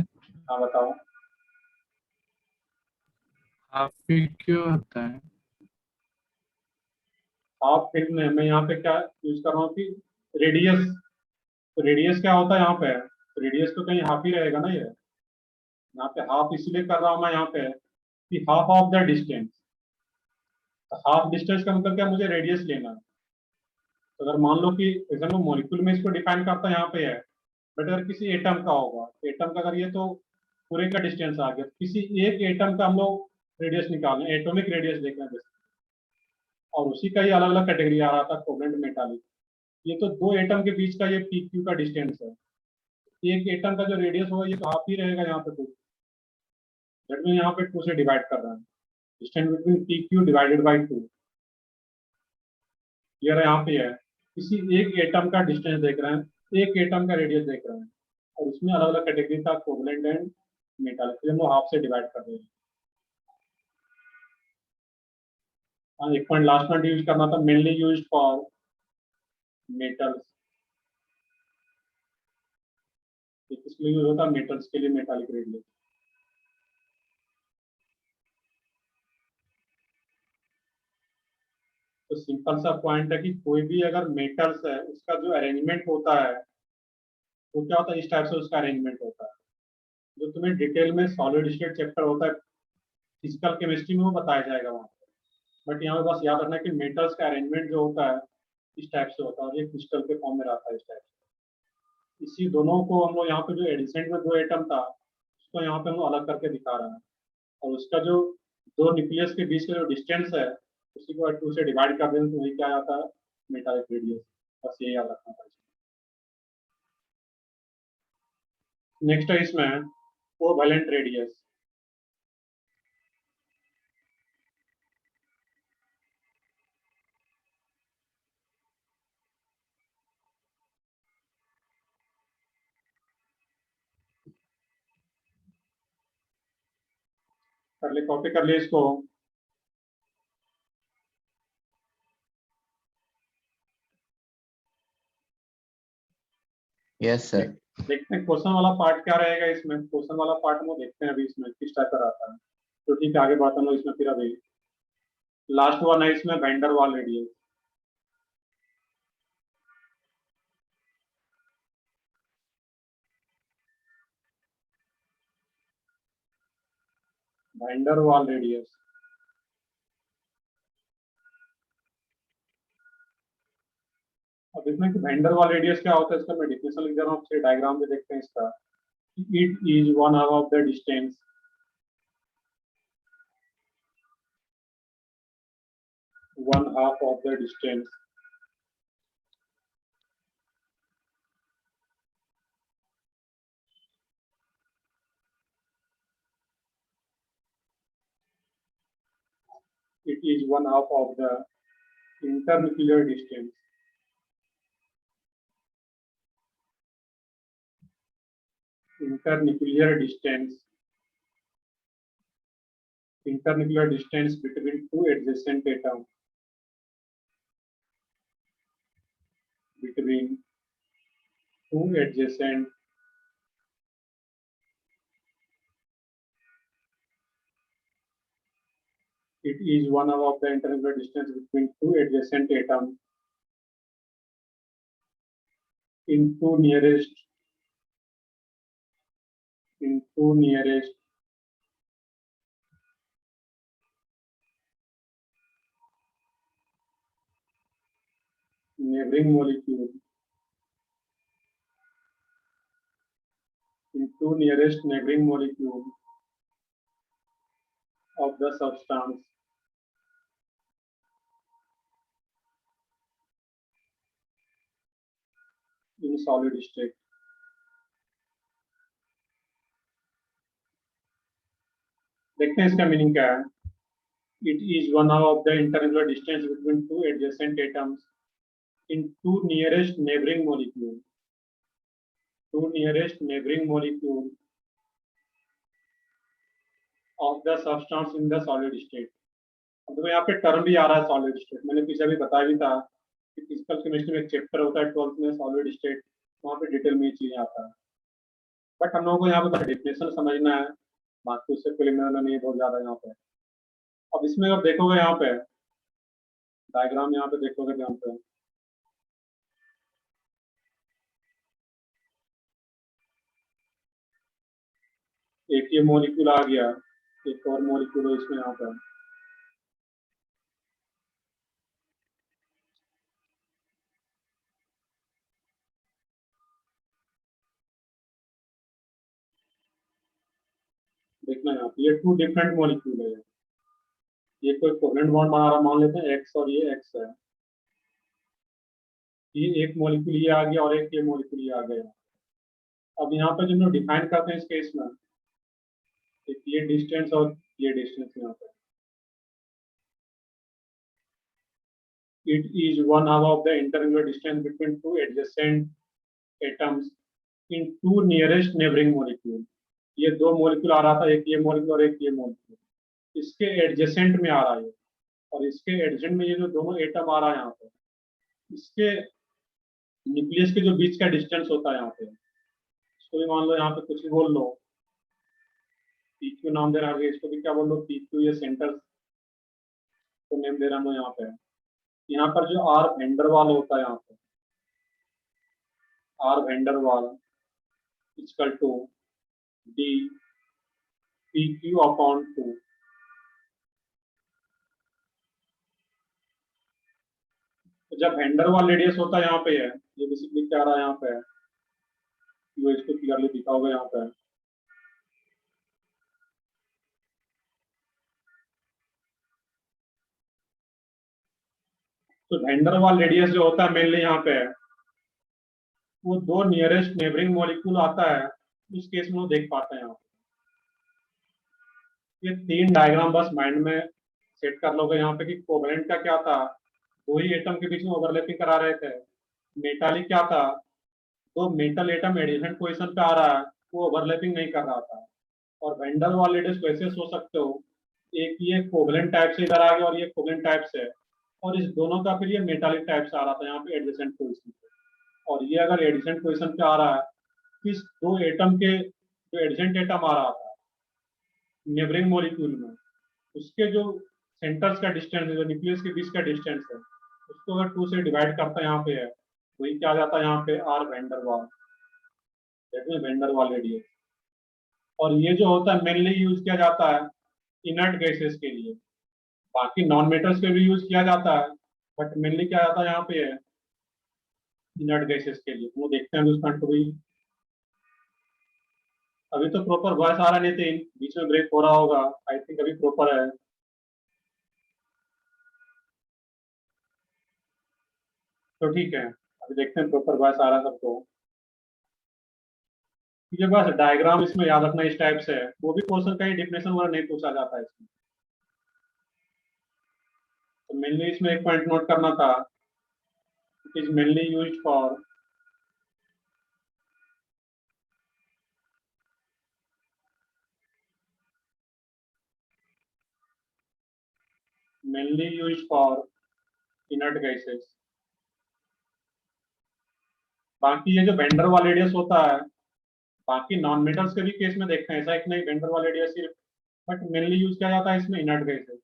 हाँ बताओ। हाफ पीक क्यों होता है? हाफ फिल्म में मैं यहाँ पे क्या यूज कर रहा हूँ कि रेडियस, तो रेडियस क्या होता है यहाँ पे, रेडियस तो कहीं हाफ ही रहेगा ना, ये यहाँ पे हाफ इसलिए कर रहा हूँ मैं यहाँ पे कि हाफ ऑफ द डिस्टेंस, तो हाफ डिस्टेंस का मतलब क्या, मुझे रेडियस लेना है। तो अगर मान लो कि एग्जाम्पल मॉलिक्यूल में इसको डिफाइन करता है यहाँ पे है, बट अगर किसी एटम का होगा, एटम का अगर ये तो पूरे का डिस्टेंस आ गया, किसी एक एटम का हम लोग रेडियस निकालें, एटॉमिक रेडियस देखना है, और उसी का ही अलग अलग कैटेगरी आ रहा था कोवलेंट मेटालिक। ये तो दो एटम के बीच का ये PQ का डिस्टेंस है, एक एटम का जो रेडियस होगा ये तो हाफ ही रहेगा यहाँ पे, तो दैट मीन यहाँ पे 2 से डिवाइड कर रहा है, distance between P Q divided by 2, ये रहा यहाँ पे है। किसी एक एटम का डिस्टेंस देख रहे हैं, एक एटम का रेडियस देख रहे हैं, और उसमें अलग अलग कैटेगरी का कोवलेंट एंड मेटल, फिर हम हाफ से डिवाइड कर देंगे। हाँ, एक पॉइंट लास्ट पॉइंट यूज करना था, मेनली यूज फॉर मेटल्स, किसके लिए यूज होता है, मेटल्स के लिए मेटालिक रेडियस। तो सिंपल सा पॉइंट है कि कोई भी अगर मेटल्स है उसका जो अरेंजमेंट होता है वो क्या होता है, इस टाइप से उसका अरेंजमेंट होता है, जो तुम्हें डिटेल में सॉलिड स्टेट चैप्टर होता है फिजिकल केमिस्ट्री में वो बताया जाएगा वहाँ पे। बट यहाँ पे बस याद रखना कि मेटल्स का अरेंजमेंट जो होता है इस टाइप से होता है, और ये क्रिस्टल के फॉर्म में रहता है इस टाइप से। इसी दोनों को हम लोग यहाँ पे जो एडिसेंट में 2 एटम था उसको यहाँ पे हम लोग अलग करके दिखा रहे हैं, और उसका जो 2 न्यूक्लियस के बीच का जो डिस्टेंस है उसी को 2 से डिवाइड कर दें तो वही क्या आता है, मेटालिक रेडियस। बस ये याद रखना था। नेक्स्ट है इसमें कोवैलेंट रेडियस। कर ले, कॉपी कर ले इसको। Yes sir. देखते हैं क्वेश्चन वाला पार्ट क्या रहेगा इसमें, क्वेश्चन वाला पार्ट हम लोग देखते हैं अभी इसमें किस टाइप का रहता है। तो ठीक है, आगे बढ़ते हैं लोग इसमें। फिर अभी लास्ट वन है इसमें वैन वाल रेडियस। वैन वाल रेडियस, अब इसमें कि वैन वाल रेडियस क्या होता है इसका मैं डिफिनेशन लिख दे रहा हूँ, फिर डायग्राम में देखते हैं इसका। It is 1/2 of the distance, one half of the distance it is 1/2 of the internuclear distance, internuclear distance, internuclear distance between 2 adjacent atoms, between 2 adjacent it is 1/2 of the internuclear distance between 2 adjacent atoms into nearest neighboring molecule, into nearest neighboring molecule of the substance in solid state. देखते हैं इसका meaning क्या है। It is 1/2 of the internuclear distance between 2 adjacent atoms in 2 nearest neighboring molecule, 2 nearest neighboring molecule of the substance in the solid state। अब तो यहाँ पे term भी आ रहा है सॉलिड स्टेट, मैंने पीछे अभी बताया भी था कि फिजिकल केमिस्ट्री में एक चैप्टर होता है 12th में सॉलिड स्टेट, वहाँ पे डिटेल में ये चीजें आता है। बट हम लोगों को यहाँ पे डेफिनेशन समझना है, बाकी उससे प्रिलिमिनरी नहीं बहुत ज्यादा यहाँ पे। अब इसमें आप देखोगे यहाँ पे डायग्राम, यहाँ पे देखोगे ध्यान पे, एक ये मॉलिक्यूल आ गया, एक और मॉलिक्यूल है इसमें यहाँ पे, देखना यहाँ पे ये 2 डिफरेंट मॉलिक्यूल है। ये कोई कोवलेंट बॉन्ड बना रहा, मान लेते हैं एक्स और ये एक्स है, ये एक मॉलिक्यूल ये आ गया और एक ये मॉलिक्यूल ये आ गया। अब यहाँ पे जो हम लोग डिफाइन करते हैं इस केस में, एक ये डिस्टेंस और ये डिस्टेंस यहाँ पे, it is 1/2 of the interangular distance between two adjacent atoms in two nearest neighboring molecule। ये दो मॉलिक्यूल आ रहा था, एक ये मॉलिक्यूल और एक ये मॉलिक्यूल, इसके एडजेसेंट में आ रहा है, और इसके एडजेसेंट में ये जो दोनों एटम आ रहा है यहाँ पे, इसके न्यूक्लियस के जो बीच का डिस्टेंस होता है यहाँ पे, इसको भी मान लो यहाँ पे कुछ भी बोल लो, पी क्यू नाम दे रहा है, इसको भी क्या बोल लो, पी क्यू, ये सेंटर को नेम दे रहा हूँ यहाँ पे। यहाँ पर जो आर वेंडरवाल होता है यहाँ पे, R van der Waals equal to D P Q upon 2। तो जब वेंडरवाल रेडियस होता है यहाँ पे है, ये बेसिकली क्या आ रहा है यहाँ पे, ये इसको क्लियरली दिखा होगा यहाँ पे, तो वेंडरवाल रेडियस जो होता है मेनली यहाँ पे, वो दो नियरेस्ट नेबरिंग मॉलिक्यूल आता है, उस केस में वो देख पाते हैं यहाँ पे। ये तीन डायग्राम बस माइंड में सेट कर लोगे यहाँ पे कि कोवेलेंट का क्या था, दो ही एटम के बीच में ओवरलैपिंग करा रहे थे। मेटालिक क्या था, दो मेटल एटम एडिशेंट पोजीशन पे आ रहा है, वो ओवरलैपिंग नहीं कर रहा था। और वेंडर वाल रेडियस वैसे सोच सकते हो, एक ये कोवेलेंट टाइप से इधर आ गया और ये कोवेलेंट टाइप से, और इस दोनों का फिर ये मेटालिक टाइप से आ रहा था यहाँ पे एडजेसेंट पोजीशन पे, और ये अगर एडजेसेंट पोजीशन पे आ रहा है, इस दो एटम के जो एडजेसेंट एटम आ रहा था नेबरिंग मॉलिक्यूल में, उसके जो सेंटर्स का डिस्टेंस है, जो न्यूक्लियस के बीच का डिस्टेंस है, उसको अगर 2 से डिवाइड करता है यहाँ पे है, वही क्या आ जाता है यहाँ पे, R van der Waals, that mean van der Waals radius. और ये जो होता है मेनली यूज किया जाता है इनर्ट गैसेस के लिए, बाकी नॉन मेटल्स के भी यूज किया जाता है, बट मेनली क्या जाता है यहाँ पे है इनर्ट गैसेस के लिए। वो देखते हैं उस पॉइंट को भी। अभी तो प्रॉपर वॉइस आ रहा नहीं थी, बीच में ब्रेक हो रहा होगा, आई थिंक अभी प्रॉपर है। तो ठीक है, अभी देखते हैं प्रॉपर वॉइस आ रहा है सबको। ये बस डायग्राम इसमें याद रखना इस टाइप से है, वो भी क्वेश्चन कहीं डिफिनेशन वगैरह नहीं पूछा जाता है इसमें। तो मेनली इसमें एक पॉइंट नोट करना था, it is mainly used for mainly used for inert gases। बाकी ये जो वेंडर वाल रेडियस होता है, बाकी नॉन मेटल्स के भी केस में देखते हैं, ऐसा एक नहीं वेंडर वाल रेडियस सिर्फ, बट मेनली यूज किया जाता है इसमें इनर्ट गैसेस।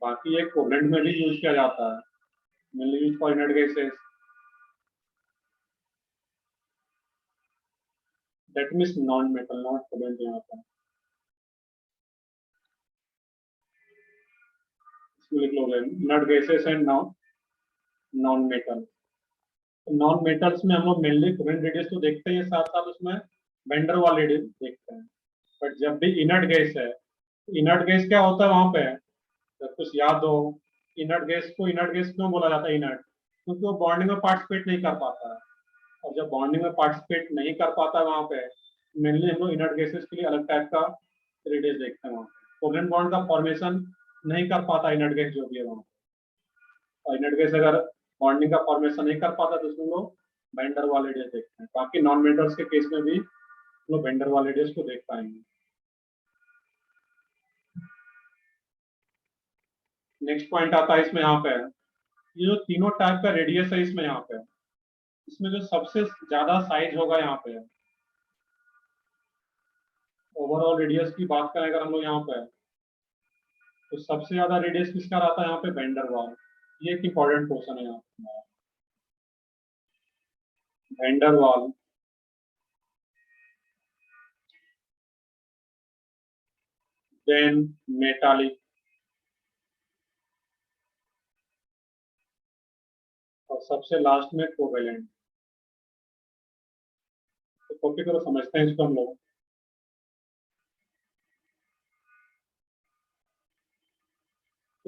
बाकी एक कोवेलेंट में भी यूज किया जाता है, mainly use for inert gases, that means non metal, not covalent यहाँ पर। इसमें लिख लोगे inert gases and non metal. Non metals में हम लोग मेनली कोवेलेंट रेडियस तो देखते हैं, साथ साथ उसमें वेंडर वाल रेडियस देखते हैं। बट जब भी इनर्ट गैस है, इनर्ट गैस क्या होता है वहां पे, जब कुछ याद हो, इनर्ट गैस को इनर्ट गैस क्यों बोला जाता है इनर्ट, क्योंकि वो बॉन्डिंग में पार्टिसिपेट नहीं कर पाता है, और जब बॉन्डिंग में पार्टिसिपेट नहीं कर पाता है वहां पे, मेनली हम लोग इनर्ट गैसेस के लिए अलग टाइप का रेडियस देखते हैं वहाँ पे। कोवेलेंट बॉन्ड का फॉर्मेशन नहीं कर पाता इनर्ट गैस जो भी है वहाँ पे, और इनर्ट गैस अगर बॉन्डिंग का फॉर्मेशन नहीं कर पाता तो उसमें लोग वेंडर वाल रेडियस देखते हैं। बाकी नॉन मेटल्स के केस में भी लोग वेंडर वाल रेडियस को देख पाएंगे। नेक्स्ट पॉइंट आता है इसमें यहाँ पे, ये जो तीनों टाइप का रेडियस है इसमें यहाँ पे, इसमें जो सबसे ज्यादा साइज होगा यहाँ पे, ओवरऑल रेडियस की बात करें अगर हम लोग यहाँ पे, तो सबसे ज्यादा रेडियस किसका रहता है यहाँ पे, वेंडर वाल। ये एक इंपॉर्टेंट क्वेश्चन है यहाँ पे, वेंडर वाल, देन मेटालिक, और सबसे लास्ट में कोवेलेंट। तो कॉपी करो, समझते हैं इसको हम लोग।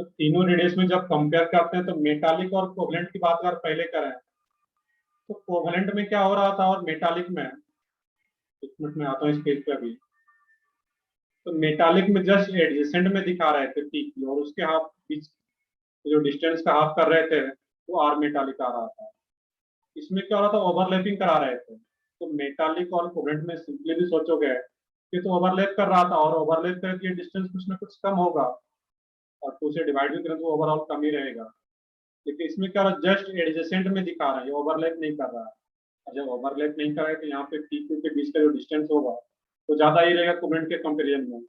तो तीनों रेडियस में जब कंपेयर करते हैं तो मेटालिक और कोवलेंट की बात अगर पहले करें तो कोवलेंट में क्या हो रहा था और मेटालिक में, एक मिनट में आता हूँ इस पेज पे अभी। तो मेटालिक में जस्ट एडजेसेंट में दिखा रहे थे पी की, और उसके हाफ बीच जो डिस्टेंस का हाफ कर रहे थे वो आर मेटालिक आ रहा था। इसमें क्या हो रहा था, ओवरलैपिंग करा रहे थे। तो मेटालिक और कोवलेंट में सिंपली भी सोचोगे कि तो ओवरलैप कर रहा था, और ओवरलैप करके डिस्टेंस कुछ ना कुछ कम होगा, और 2 से डिवाइड भी करें तो ओवरऑल कम ही रहेगा। लेकिन इसमें क्या हो रहा है, जस्ट एडजेसेंट में दिखा रहा है, ये ओवरलैप नहीं कर रहा है। और जब ओवरलैप नहीं कर रहा है तो यहाँ पे पी क्यू के बीच का जो डिस्टेंस होगा वो ज्यादा ही रहेगा कोवलेंट के कंपेरिजन में।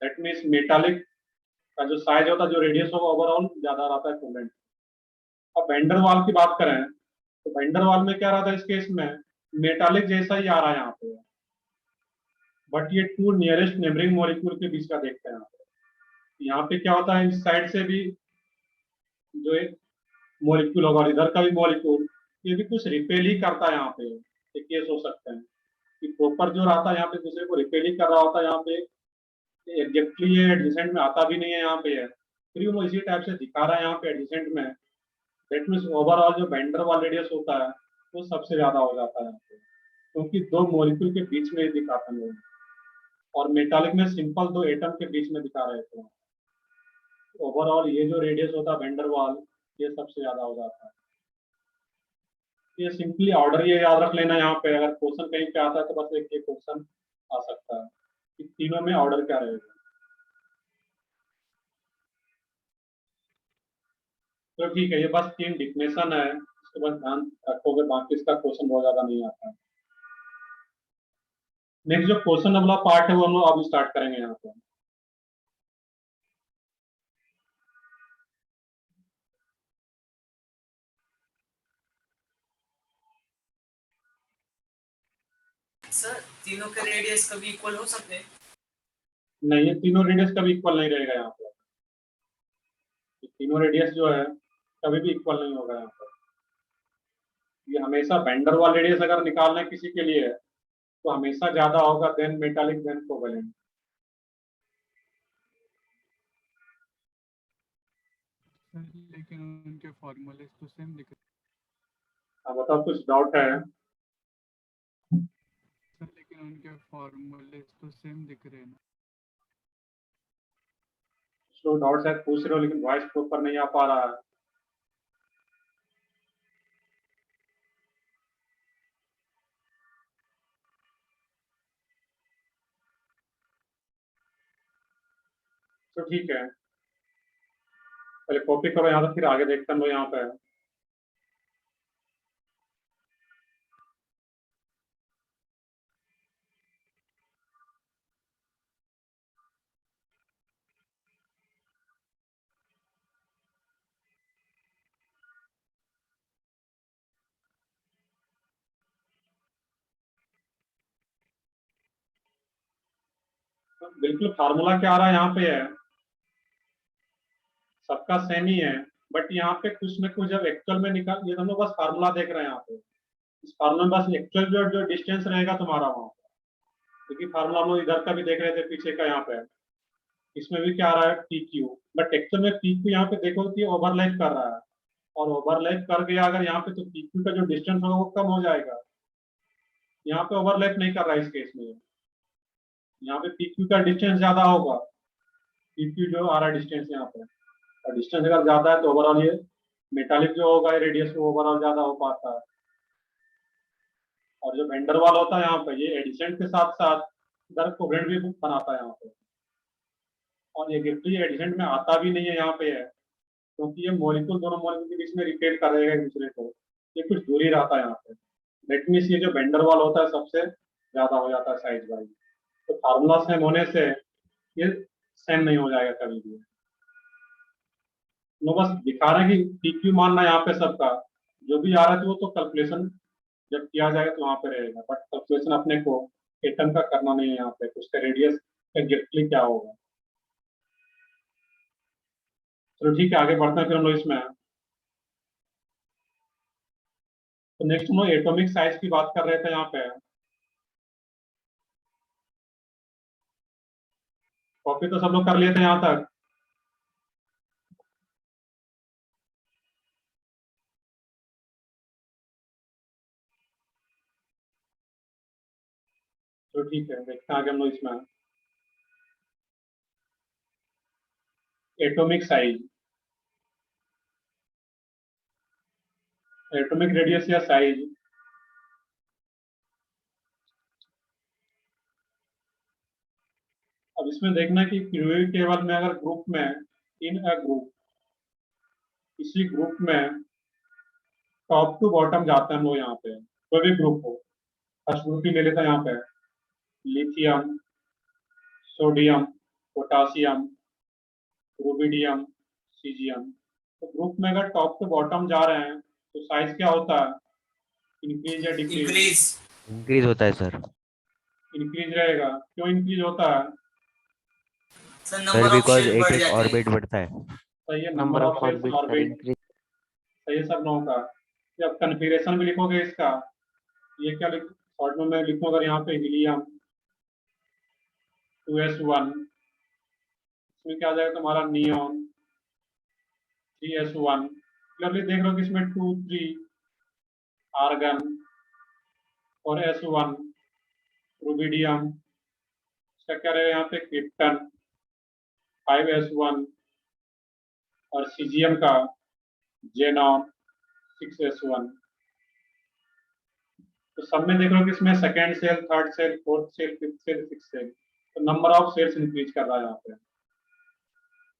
दैट मीन्स मेटालिक का जो साइज होता है, जो रेडियस होगा ओवरऑल ज्यादा रहता है कोवलेंट। अब वैंडरवाल की बात करें तो वैंडरवाल में क्या रहा था, इस केस में मेटालिक जैसा ही आ रहा है यहाँ पे, बट ये 2 नियरेस्ट नेबरिंग मॉलिक्यूल के बीच का देखते हैं। यहाँ पे क्या होता है, इस साइड से भी जो एक मॉलिक्यूल होगा और इधर का भी मॉलिक्यूल, ये भी कुछ रिपेल ही करता है। यहाँ पे एक केस हो सकते हैं कि प्रॉपर जो रहता है यहाँ पे दूसरे को रिपेल ही कर रहा होता है, यहाँ पे एग्जैक्टली ये एडजेसेंट में आता भी नहीं है यहाँ पे है, फिर वो इसी टाइप से दिखा रहा है यहाँ पे एडजेसेंट में। दैट मीन्स ओवरऑल जो वैन वाल रेडियस होता है वो सबसे ज्यादा हो जाता है यहाँ पे, क्योंकि 2 मॉलिक्यूल के बीच में दिखाते हैं, और मेटालिक में सिंपल 2 एटम के बीच में दिखा रहे थे। ओवरऑल ये जो रेडियस होता है वैंडरवाल, ये सबसे ज्यादा हो जाता है। ये सिंपली ऑर्डर ये याद रख लेना, यहाँ पे अगर क्वेश्चन कहीं पे आता है तो बस एक ये क्वेश्चन आ सकता है कि तीनों में ऑर्डर क्या रहेगा। तो ठीक है, ये बस 3 डिफिनेशन है, इसको बस ध्यान रखोगे, बाकी इसका क्वेश्चन बहुत ज्यादा नहीं आता है। नेक्स्ट जो क्वेश्चन वाला पार्ट है वो हम लोग अब स्टार्ट करेंगे यहाँ पे। सर तीनों के रेडियस कभी इक्वल हो सकते हैं? नहीं, ये तीनों रेडियस कभी इक्वल नहीं रहेगा यहाँ पे। ये तीनों रेडियस जो है कभी भी इक्वल नहीं होगा यहाँ पर। ये हमेशा वैंडरवाल रेडियस अगर निकालना है किसी के लिए तो हमेशा ज्यादा होगा देन मेटालिक देन कोवेलेंट। लेकिन उनके फॉर्मूले तो सेम दिख रहे अब बताओ, कुछ डाउट है? सर, लेकिन उनके फॉर्मूले तो सेम दिख रहे हैं ना। कुछ लोग डाउट शायद पूछ रहे हो लेकिन वॉइस प्रॉपर नहीं आ पा रहा है। तो ठीक है, पहले कॉपी करो यहाँ से, फिर आगे देखते हैं लोग यहाँ पे। बिल्कुल फार्मूला क्या आ रहा है यहाँ पे है, सबका सेम ही है, बट यहाँ पे कुछ न कुछ जब एक्चुअल में निकाल, ये हम लोग बस फार्मूला देख रहे हैं यहाँ पे। इस फार्मूला में बस एक्चुअल जो डिस्टेंस रहेगा तुम्हारा वहाँ पे, क्योंकि फार्मूला हम लोग इधर का भी देख रहे थे पीछे का, यहाँ पे इसमें भी क्या आ रहा है पी क्यू, बट एक्चुअल में पी क्यू यहाँ पे देखो कि ओवरलैप कर रहा है, और ओवरलैप कर गया अगर यहाँ पे तो पी क्यू का जो डिस्टेंस होगा वो कम हो जाएगा। यहाँ पे ओवरलैप नहीं कर रहा है इस केस में, यहाँ पे पी क्यू का डिस्टेंस ज्यादा होगा। पी क्यू जो आ रहा है डिस्टेंस यहाँ पे, और डिस्टेंस अगर ज्यादा है तो ओवरऑल ये मेटालिक जो होगा रेडियस वो ओवरऑल ज्यादा हो पाता है। और जो वेंडरवाल होता है यहाँ पे, ये एडिसेंट के साथ साथ इधर कोवेलेंट भी बनाता है यहाँ पे, और ये गिफ्ट ये एडिसेंट में आता भी नहीं है यहाँ पे है, क्योंकि ये मॉलिक्यूल दोनों मॉलिक्यूल के बीच में रिपेल कर रहेगा एक दूसरे को, ये कुछ दूरी रहता है यहाँ पे। दैट मीन्स ये जो वेंडरवाल होता है सबसे ज्यादा हो जाता है साइज वाइज। तो फार्मूला सेम होने से ये सेम नहीं हो जाएगा कभी भी। वो बस दिखा रहे हैं कि पी क्यू मानना यहाँ पे सबका जो भी आ रहा है, तो वो तो कैलकुलेशन जब किया जाएगा तो वहां पे रहेगा, बट कैलकुलेशन अपने को एटम का करना नहीं है यहाँ पे, उसका रेडियस एग्जैक्टली क्या होगा। चलो ठीक है, आगे बढ़ते हैं फिर हम लोग इसमें। तो नेक्स्ट हम लोग एटॉमिक साइज की बात कर रहे थे यहाँ पे। कॉपी तो सब लोग कर लिए थे यहाँ तक? तो ठीक है, देखते हैं आगे हम लोग इसमें एटॉमिक साइज, एटॉमिक रेडियस या साइज। अब इसमें देखना कि पीरियोडिक टेबल में अगर ग्रुप में, इन अ ग्रुप, इसी ग्रुप में टॉप टू बॉटम जाते हैं हम लोग यहाँ पे, कोई भी ग्रुप हो। फर्स्ट ग्रुप ही ले लेते हैं यहाँ पे, lithium, sodium, potassium, rubidium, caesium. तो ग्रुप में अगर टॉप टू बॉटम जा रहे हैं तो साइज क्या होता है, इंक्रीज या डिक्रीज? इंक्रीज। इंक्रीज होता है सर। इंक्रीज रहेगा। क्यों इंक्रीज होता है? Sir sir number of because shell एक बढ़ एक जाती है। ऑर्बिट बढ़ता है। सही है, number number of of shells orbit sir orbit. Increase. सही है सब नौ का। जब कन्फिग्रेशन भी लिखोगे इसका, ये क्या लिख, शॉर्ट में मैं लिखूं अगर यहाँ पे हीलियम 2s1, इसमें क्या आ जाएगा तुम्हारा नियॉन 3s1। क्लियरली देख लो कि इसमें 2 3 आर्गन और s1 रुबिडियम, इसका क्या रहेगा यहाँ पे क्रिप्टन 5s1 और सीजियम का जेनॉन 6s1। तो सब में देख लो कि इसमें second shell, third shell, fourth shell, fifth shell, six shell, तो नंबर ऑफ सेल्स इंक्रीज कर रहा है यहाँ पे।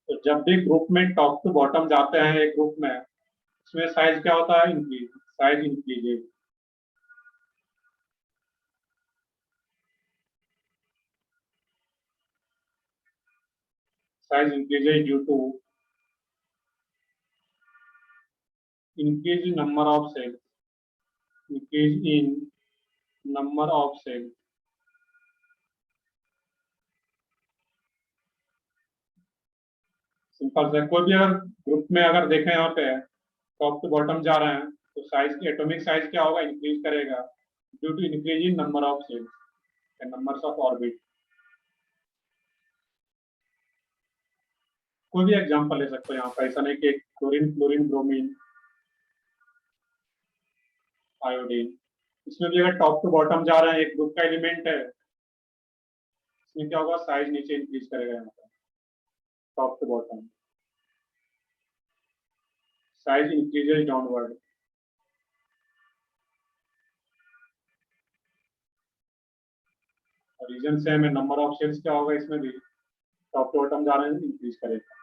तो जब भी ग्रुप में टॉप टू बॉटम जाते हैं एक ग्रुप में, इसमें साइज क्या होता है, increase, size increases. Size increases due to increase in number of cells, increase in number of cells। Simple से कोई भी अगर ग्रुप में अगर देखें यहाँ पे टॉप टू बॉटम जा रहे हैं तो साइज, एटॉमिक साइज क्या होगा, इंक्रीज करेगा due to increase in number of shells and numbers of orbit. कोई भी एग्जांपल ले सकते हो यहाँ पे, ऐसा नहीं कि क्लोरीन, क्लोरीन, ब्रोमीन, आयोडीन। इसमें भी अगर टॉप टू बॉटम जा रहे हैं, एक ग्रुप का एलिमेंट है, इसमें क्या होगा, साइज नीचे इंक्रीज करेगा यहाँ पे top to bottom, size increases downward. और रीजन सेम है, नंबर ऑफ सेल्स क्या होगा, इसमें भी टॉप टू बॉटम जा रहे हैं, इंक्रीज करेगा।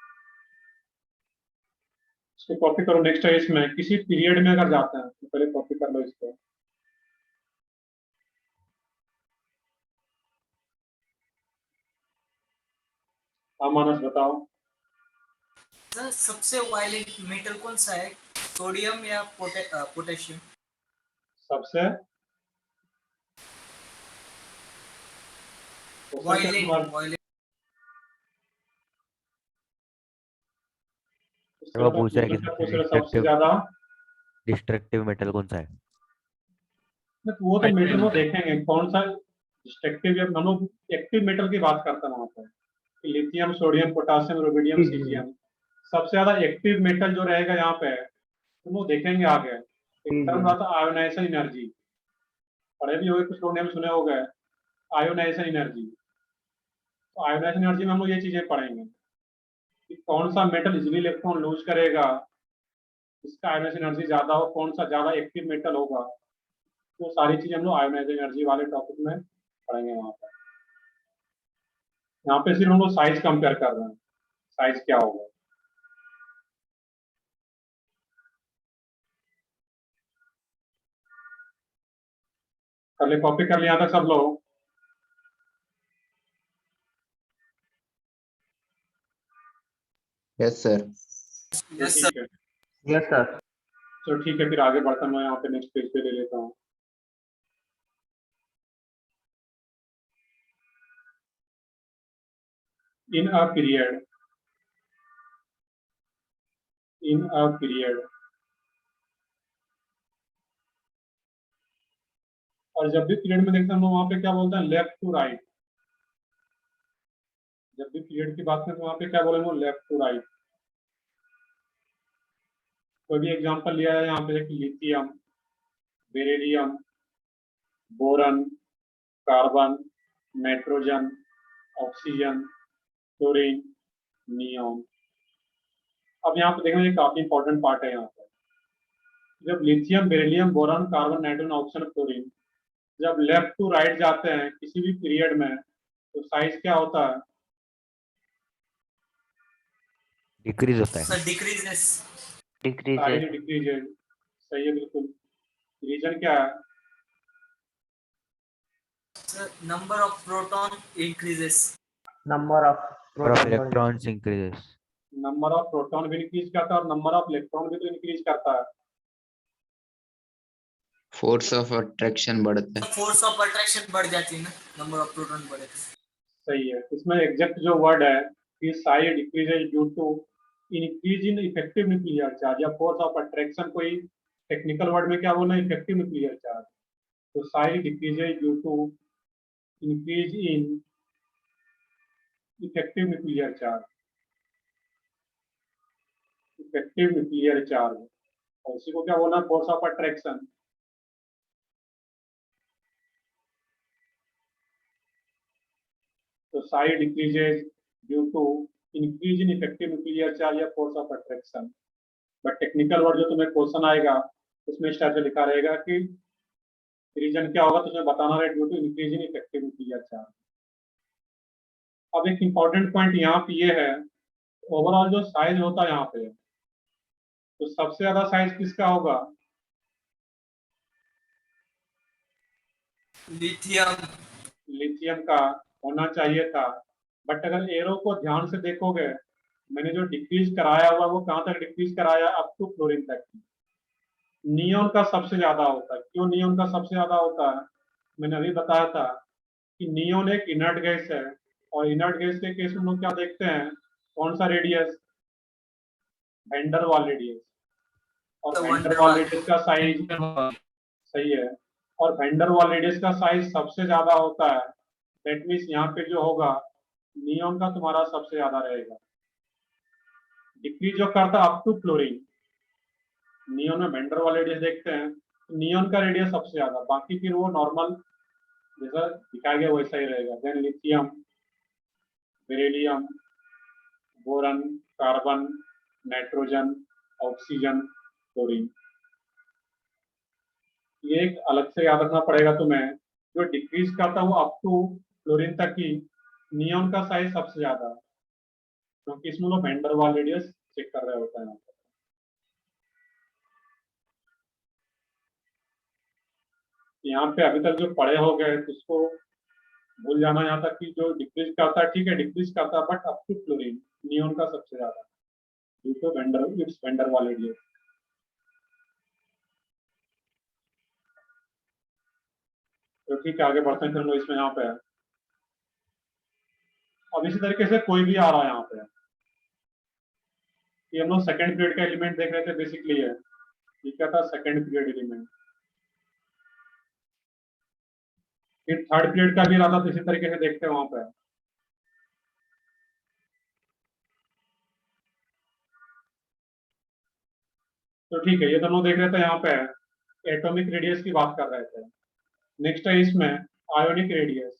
इसको कॉपी करो। नेक्स्ट है इसमें किसी पीरियड में अगर जाते हैं तो पहले कॉपी कर लो इसको। हाँ मानस बताओ। सर सबसे वायलेंट मेटल कौन सा है, सोडियम या पोटेशियम? सबसे वायलेंट, वायलेंट। वो पूछ रहा है कि सबसे सबसे डिस्ट्रक्टिव, ज्यादा, डिस्ट्रक्टिव मेटल कौन सा है। वो तो मेटल में देखेंगे कौन सा डिस्ट्रक्टिव या नॉन एक्टिव मेटल की बात करता है वहां पर, lithium, sodium, potassium, rubidium, caesium. सबसे ज्यादा एक्टिव मेटल जो रहेगा यहाँ पे तो वो देखेंगे आगे। एक टर्म आता है आयोनाइजेशन एनर्जी, पढ़े भी होंगे कुछ लोग, ने सुने होंगे आयोनाइजेशन एनर्जी। तो आयोनाइजेशन एनर्जी में हम लोग ये चीजें पढ़ेंगे कि कौन सा मेटल इजिली इलेक्ट्रॉन लूज करेगा, इसका आयोनाइजेशन एनर्जी ज्यादा हो, कौन सा ज्यादा एक्टिव मेटल होगा। तो सारी चीजें हम लोग आयोनाइजेशन एनर्जी वाले टॉपिक में पढ़ेंगे वहां पर। यहाँ पे सिर्फ हम लोग साइज कंपेयर कर रहे हैं, साइज क्या होगा। कर ले, कॉपी कर लिया यहाँ तक सब लोग? Yes sir. यस ठीक है, यस सर। तो ठीक है, फिर आगे बढ़ता हूँ। मैं यहाँ पे नेक्स्ट पेज पे ले लेता हूँ। इन a period, in a period, और जब भी पीरियड में देखते हैं हम लोग वहां पे क्या बोलते हैं, लेफ्ट टू राइट। जब भी पीरियड की बात करें तो वहां पे क्या बोलेंगे, लेफ्ट टू राइट। कोई भी एग्जांपल लिया है यहाँ पे, lithium, beryllium, boron, carbon, nitrogen, oxygen, chlorine, neon. अब यहाँ पे देखना, ये काफी इंपॉर्टेंट पार्ट है। यहाँ पे जब lithium, beryllium, boron, carbon, nitrogen, oxygen, chlorine जब लेफ्ट टू राइट जाते हैं किसी भी पीरियड में, तो साइज क्या होता है? डिक्रीज होता है। Sir decreases. डिक्रीज साइज है। डिक्रीज है, सही है बिल्कुल। रीजन क्या है? Sir number of proton increases. number of number of proton electrons increases. Number of proton भी इंक्रीज करता है और नंबर ऑफ इलेक्ट्रॉन भी तो इंक्रीज करता है। फोर्स ऑफ अट्रैक्शन बढ़ता है। फोर्स ऑफ अट्रैक्शन बढ़ जाती है ना, नंबर ऑफ प्रोटॉन बढ़े तो। सही है। इसमें एग्जैक्ट जो वर्ड है कि size decreases due to increase in effective nuclear charge या फोर्स ऑफ अट्रैक्शन। कोई टेक्निकल वर्ड में क्या बोलना है? Effective nuclear charge. तो size decreases due to increase in effective nuclear charge. Effective nuclear charge, और इसी को क्या बोलना है? Force of attraction. तो size decreases due to increase in effective nuclear charge या force of attraction. But technical word जो तुम्हें क्वेश्चन आएगा उसमें इस टाइप से लिखा रहेगा कि रीजन क्या होगा, तो उसमें बताना है due to increase in effective nuclear charge. अब एक इंपॉर्टेंट पॉइंट यहाँ पे ये है, ओवरऑल जो साइज होता है यहाँ पे, तो सबसे ज्यादा साइज किसका होगा? लिथियम। लिथियम का होना चाहिए था। बट अगर एरो को ध्यान से देखोगे, मैंने जो डिक्रीज कराया हुआ वो कहाँ तक डिक्रीज कराया? अप टू क्लोरीन तक। नियॉन का सबसे ज्यादा होता है। क्यों नियॉन का सबसे ज्यादा होता है? मैंने अभी बताया था कि नियॉन एक इनर्ट गैस है, और इनर्ट गैस के केस में हम लोग क्या देखते हैं? कौन सा रेडियस? वैन डर वाल रेडियस। और तो वैन डर वैन डर वाल वाल। रेडियस का साइज सही है, और वैन डर वाल रेडियस का साइज सबसे ज्यादा होता है। दैट मीन्स यहाँ पे जो होगा नियॉन का तुम्हारा सबसे ज्यादा रहेगा। डिक्रीज जो करता अप टू क्लोरीन, नियॉन में वैन डर वाल रेडियस देखते हैं, नियॉन का रेडियस सबसे ज्यादा, बाकी फिर वो नॉर्मल जैसा दिखाया गया वैसा ही रहेगा। Then lithium, beryllium, boron, carbon, nitrogen, oxygen, chlorine. ये एक अलग से याद रखना पड़ेगा तुम्हें। जो डिक्रीज करता है वो अप टू क्लोरीन तक ही, नियॉन का साइज सबसे ज्यादा है, क्योंकि इसमें लोग वैन डर वाल रेडियस चेक कर रहे होते हैं। यहाँ पे अभी तक जो पढ़े हो गए उसको भूल जाना। यहाँ तक कि जो डिक्रीज करता है, ठीक है डिक्रीज करता है, but up to chlorine neon का सबसे ज्यादा ड्यू टू वैन डर वाल रेडियस। तो ठीक है, आगे बढ़ते हैं फिर हम लोग इसमें। यहाँ पे अब इसी तरीके से कोई भी आ रहा है यहाँ पे, ये हम लोग सेकंड पीरियड का एलिमेंट देख रहे थे बेसिकली है। ये क्या था? Second period element. फिर थर्ड पीरियड का भी रहा था, तो इसी तरीके से देखते हैं वहां पे। तो ठीक है, ये दोनों देख रहे थे यहाँ पे, एटॉमिक रेडियस की बात कर रहे थे। नेक्स्ट है इसमें ionic radius.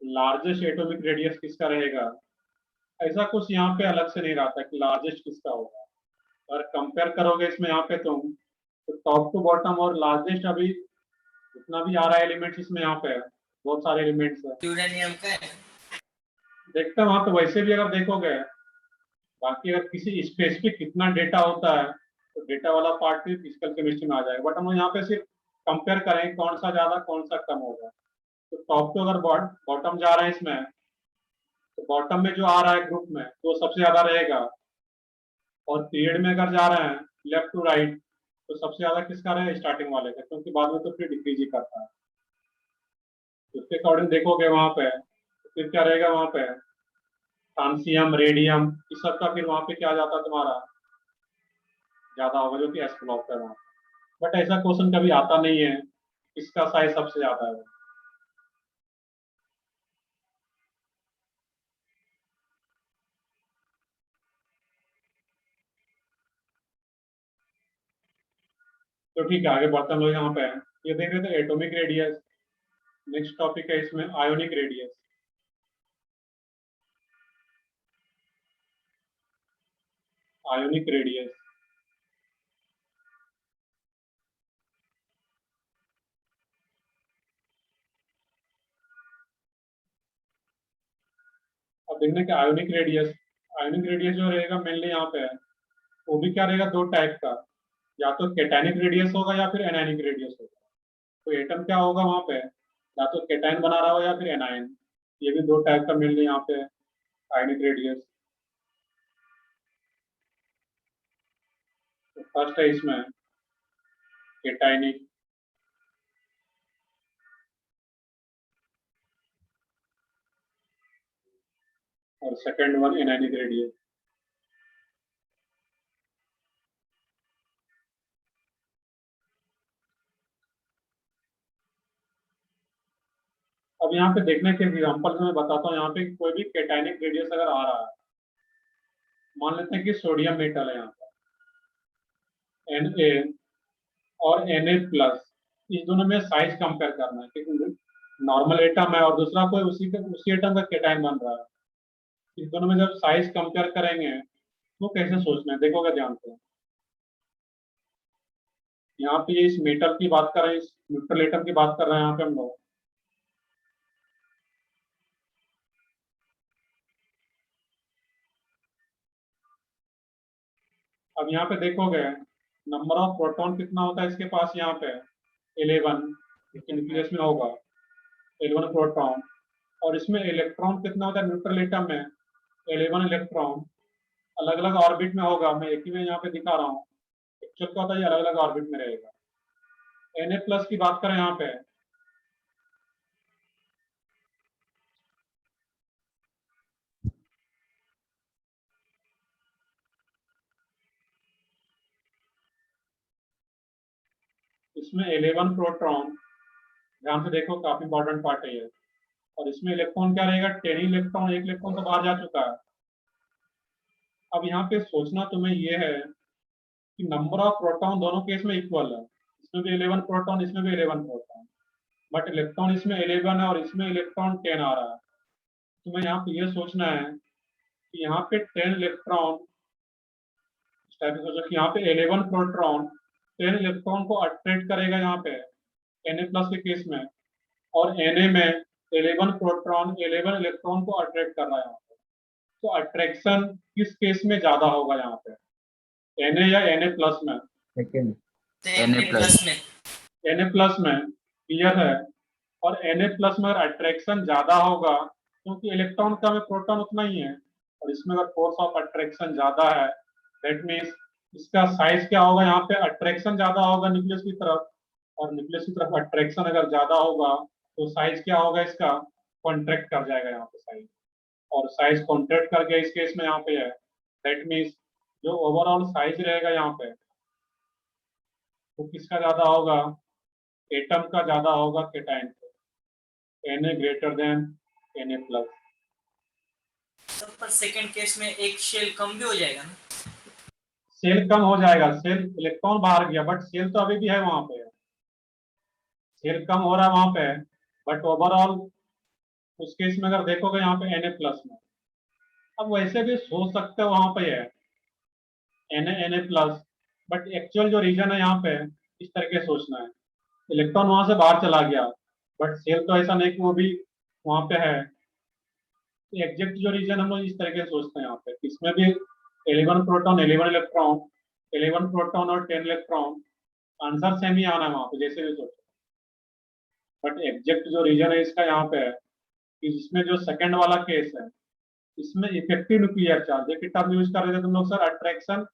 Largest atomic radius किसका रहेगा? ऐसा कुछ यहाँ पे अलग से नहीं रहता कि लार्जेस्ट किसका होगा। अगर कंपेयर करोगे इसमें यहाँ पे तुम, तो टॉप टू बॉटम और लार्जेस्ट अभी जितना भी आ रहा है एलिमेंट्स इसमें, यहाँ पे बहुत सारे एलिमेंट्स है। यूरेनियम का है। देखते हैं वहां पे वैसे भी अगर देखोगे। बाकी अगर किसी स्पेसिफिक कितना डेटा होता है तो डेटा वाला पार्ट भी फिजिकल केमिस्ट्री में आ जाएगा। बट हम यहाँ पे सिर्फ कंपेयर करें कौन सा ज्यादा कौन सा कम होगा। तो टॉप टू अगर बॉटम जा रहा है इसमें, तो बॉटम में जो आ रहा है ग्रुप में तो सबसे ज्यादा रहेगा। और पीरियड में अगर जा रहे हैं लेफ्ट टू राइट, तो सबसे ज्यादा किसका रहेगा? स्टार्टिंग वाले का, क्योंकि बाद में तो फिर डिक्रीज ही करता है। तो उसके अकॉर्डिंग देखोगे वहां पे, तो फिर क्या रहेगा वहां पे? फ्रांसियम, रेडियम, इस सब का फिर वहां पे क्या आ जाता है तुम्हारा? ज्यादा होगा, जो कि एस ब्लॉक है वहाँ। बट ऐसा क्वेश्चन कभी आता नहीं है किसका साइज सबसे ज्यादा है। तो ठीक है, आगे बढ़ते हम लोग यहाँ पे। ये देख रहे थे एटॉमिक रेडियस। नेक्स्ट टॉपिक है इसमें आयोनिक रेडियस। आयोनिक रेडियस अब देखने के आयोनिक रेडियस जो रहेगा मेनली यहाँ पे है, वो भी क्या रहेगा, दो टाइप का। या तो कैटायनिक रेडियस होगा या फिर एनायनिक रेडियस होगा। तो एटम क्या होगा वहां पे, या तो कैटायन बना रहा हो या फिर एनायन। ये भी दो टाइप का मिल रही यहाँ पे आयनिक रेडियस। तो फर्स्ट है इसमें कैटायनिक, और सेकंड वन एनायनिक रेडियस। अब यहाँ पे देखने के एग्जाम्पल मैं बताता हूँ। यहाँ पे कोई भी कैटायनिक रेडियस अगर आ रहा है, मान लेते हैं कि सोडियम मेटल है यहाँ पर Na और Na+, इस दोनों में साइज कंपेयर करना है, क्योंकि नॉर्मल एटम है और दूसरा कोई उसी एटम का कैटायन बन रहा है। इस दोनों में जब साइज कंपेयर करेंगे तो कैसे सोचना है, देखोगे ध्यान से। यहाँ पे इस मेटल की बात कर रहे हैं, इस न्यूट्रल एटम की बात कर रहे हैं यहाँ पे हम लोग। अब यहाँ पे देखोगे नंबर ऑफ प्रोटॉन कितना होता है इसके पास, यहाँ पे 11 इसके न्यूक्लियस में होगा, 11 प्रोटॉन। और इसमें इलेक्ट्रॉन कितना होता है न्यूट्रल एटम में, 11 इलेक्ट्रॉन अलग अलग ऑर्बिट में होगा। मैं एक ही में यहाँ पे दिखा रहा हूँ, एक्चुअल का होता है ये अलग अलग ऑर्बिट में रहेगा। Na+ की बात करें यहाँ पे, इसमें 11 प्रोटॉन, ध्यान से देखो काफी इंपॉर्टेंट पार्ट है ये। और इसमें इलेक्ट्रॉन क्या रहेगा, 10 इलेक्ट्रॉन, एक इलेक्ट्रॉन तो बाहर जा चुका है। अब यहाँ पे सोचना तुम्हें ये है कि नंबर ऑफ प्रोटॉन दोनों केस में इक्वल है, इसमें भी 11 प्रोटॉन, इसमें भी 11 प्रोटॉन, बट इलेक्ट्रॉन इसमें 11 है और इसमें इलेक्ट्रॉन 10 आ रहा है। तुम्हें यहाँ पे ये सोचना है कि यहाँ पे 10 इलेक्ट्रॉन, इस टाइप से सोचो कि यहाँ पे 11 प्रोटॉन 10 इलेक्ट्रॉन को अट्रैक्ट करेगा यहाँ पे Na+ के केस में, और Na में 11 प्रोटॉन 11 इलेक्ट्रॉन को अट्रैक्ट कर रहा है यहाँ पे। तो अट्रैक्शन किस केस में ज्यादा होगा यहाँ पे, Na या Na+ में? सेकंड Na+ में Na+ में, क्लियर है। और Na+ में अगर अट्रैक्शन ज्यादा होगा, क्योंकि इलेक्ट्रॉन का में प्रोटॉन उतना ही है, और इसमें अगर फोर्स ऑफ अट्रैक्शन ज्यादा है, दैट मीन्स इसका साइज क्या होगा, यहाँ पे अट्रैक्शन ज्यादा होगा न्यूक्लियस की तरफ, और न्यूक्लियस की तरफ अट्रैक्शन अगर ज्यादा होगा तो साइज क्या होगा इसका, कॉन्ट्रैक्ट कर जाएगा यहाँ पे साइज। और साइज कॉन्ट्रैक्ट कर गया इस केस में यहाँ पे है, दैट मीन्स जो ओवरऑल साइज रहेगा यहाँ पे वो किसका ज्यादा होगा, एटम का ज्यादा होगा कैटायन से, Na ग्रेटर देन Na+। सब पर सेकंड केस में एक शेल कम भी हो जाएगा ना। सेल कम हो जाएगा, सेल इलेक्ट्रॉन बाहर गया, बट सेल तो अभी भी है वहां पे, सेल कम हो रहा है वहां पे, बट ओवरऑल उस केस में अगर देखोगे यहाँ पे Na+ में। अब वैसे भी सोच सकते हो वहां पे है Na+, बट एक्चुअल जो रीजन है यहाँ पे इस तरह से सोचना है, इलेक्ट्रॉन वहां से बाहर चला गया, बट सेल तो ऐसा नहीं कि वो भी वहां पे है। एग्जैक्ट जो रीजन हम लोग इस तरीके से सोचते हैं यहाँ पे, इसमें भी 11 प्रोटॉन 11 इलेक्ट्रॉन, 11 प्रोटॉन और 10 इलेक्ट्रॉन, आंसर सेम ही आना है वहां पे जैसे भी सोचो। बट एग्जैक्ट जो रीजन है इसका यहाँ पे है कि इसमें जो सेकंड वाला केस है, इसमें इफेक्टिव न्यूक्लियर चार्ज एक टर्म यूज कर रहे थे तुम लोग सर, अट्रैक्शन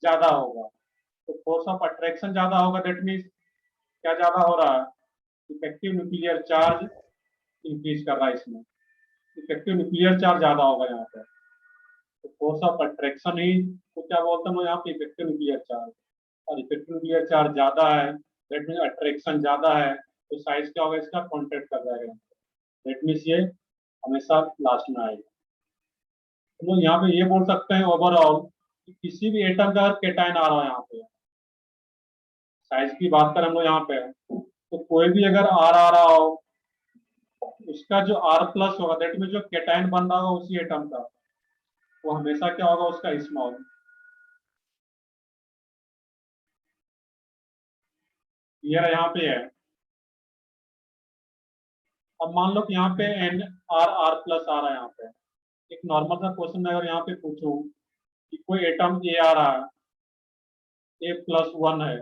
ज्यादा होगा। तो फोर्स ऑफ अट्रैक्शन ज्यादा होगा, दैट मीन्स क्या ज्यादा हो रहा है, इफेक्टिव न्यूक्लियर चार्ज इंक्रीज कर रहा है इसमें, इफेक्टिव न्यूक्लियर चार्ज ज्यादा होगा यहाँ पे। तो फोर्स ऑफ अट्रैक्शन ही तो क्या बोलते हैं यहाँ पे इफेक्टिव न्यूक्लियर चार्ज, और इफेक्टिव न्यूक्लियर चार्ज ज्यादा है दैट मीन अट्रैक्शन ज्यादा है, तो साइज क्या होगा इसका कॉन्ट्रैक्ट कर जाएगा, दैट मीन्स ये हमेशा लास्ट में आएगा। तो लोग यहाँ पे ये बोल सकते हैं ओवरऑल कि किसी भी एटम का अगर केटाइन आ रहा है यहाँ पे, साइज की बात करें हम लोग यहाँ पे, तो कोई भी अगर आर आ रहा हो उसका जो आर प्लस होगा दैट मीन जो केटाइन बन रहा होगा उसी एटम का, वो हमेशा क्या होगा उसका स्मॉल। क्लियर यहाँ पे है। अब मान लो कि यहाँ पे एन आर आर प्लस आ रहा है, यहाँ पे एक नॉर्मल सा क्वेश्चन में अगर यहाँ पे पूछूं कि कोई एटम ए आ रहा है, ए प्लस वन है,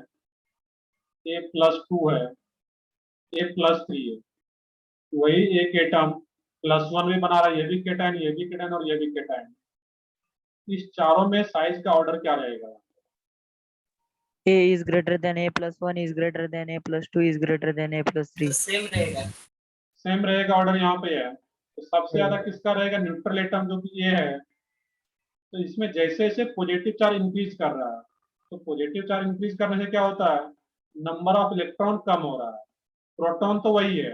ए प्लस टू है, ए प्लस थ्री है, वही एक एटम प्लस वन में बना रहा है, ये भी केटाइन, ये भी केटाइन और ये भी केटाइन, इस चारों में साइज का ऑर्डर क्या रहेगा? A is greater than A plus 1 is greater than A plus 2 is greater than A plus 3. Same रहेगा। सेम रहेगा ऑर्डर यहाँ पे है। तो सबसे ज्यादा किसका रहेगा? न्यूट्रल एटम जो कि ए है। तो इसमें जैसे जैसे पॉजिटिव चार्ज इंक्रीज कर रहा है, तो पॉजिटिव चार्ज इंक्रीज करने से क्या होता है? नंबर ऑफ इलेक्ट्रॉन कम हो रहा है, प्रोटॉन तो वही है,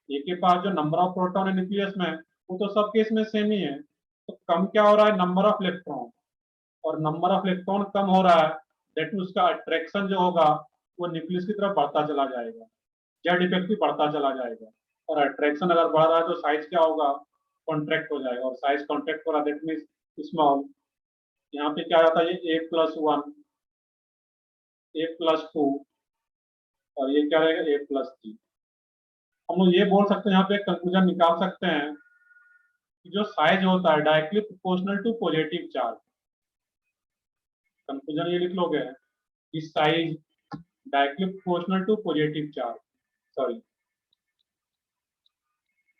ए के पास जो नंबर ऑफ प्रोटॉन है न्यूक्लियस में वो तो सब केस में सेम ही है, तो कम क्या हो रहा है? नंबर ऑफ इलेक्ट्रॉन, और नंबर ऑफ इलेक्ट्रॉन कम हो रहा है दैट मीन उसका अट्रैक्शन जो होगा वो न्यूक्लियस की तरफ बढ़ता चला जाएगा, जेड इफेक्ट भी बढ़ता चला जाएगा, और अट्रैक्शन अगर बढ़ रहा है तो साइज क्या होगा? कॉन्ट्रैक्ट हो जाएगा, और साइज कॉन्ट्रैक्ट हो रहा है दैट मीन स्मॉल। यहाँ पे क्या आता है? ये ए प्लस वन, ए प्लस टू, और ये क्या रहेगा? ए प्लस थ्री। हम लोग ये बोल सकते हैं, यहाँ पे कंक्लूजन निकाल सकते हैं कि जो साइज होता है directly proportional to positive charge. Conclusion ये लिख लोगे कि size directly proportional to positive charge, sorry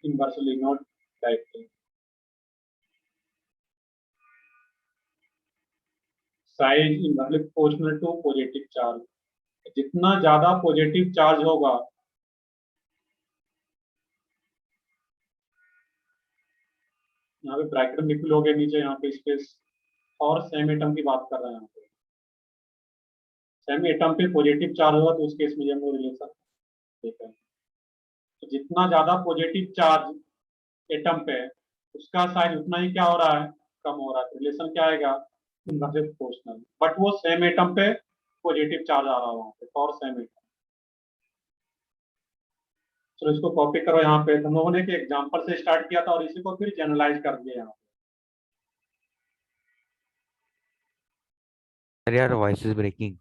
inversely not directly. Size inversely proportional to positive charge, जितना ज्यादा पॉजिटिव चार्ज होगा यहाँ पे ब्रैकेट में लिख लोगे नीचे, यहाँ पे स्पेस, और सेम एटम की बात कर रहे हैं यहाँ पे, सेम एटम पे पॉजिटिव चार्ज होगा तो उस केस में ये हम लोग रिलेशन देखते हैं। तो जितना ज्यादा पॉजिटिव चार्ज एटम पे उसका साइज उतना ही क्या हो रहा है? कम हो रहा है। रिलेशन क्या आएगा? इनवर्सली प्रोपोर्शनल, बट वो सेम एटम पे पॉजिटिव चार्ज आ रहा है वहाँ पे, और सेम एटम। चलो इसको कॉपी करो यहाँ पे। हम लोगों ने एक एग्जांपल से स्टार्ट किया था और इसी को फिर जनरलाइज कर दिया यहाँ पे। अरे यार वॉइस इज ब्रेकिंग।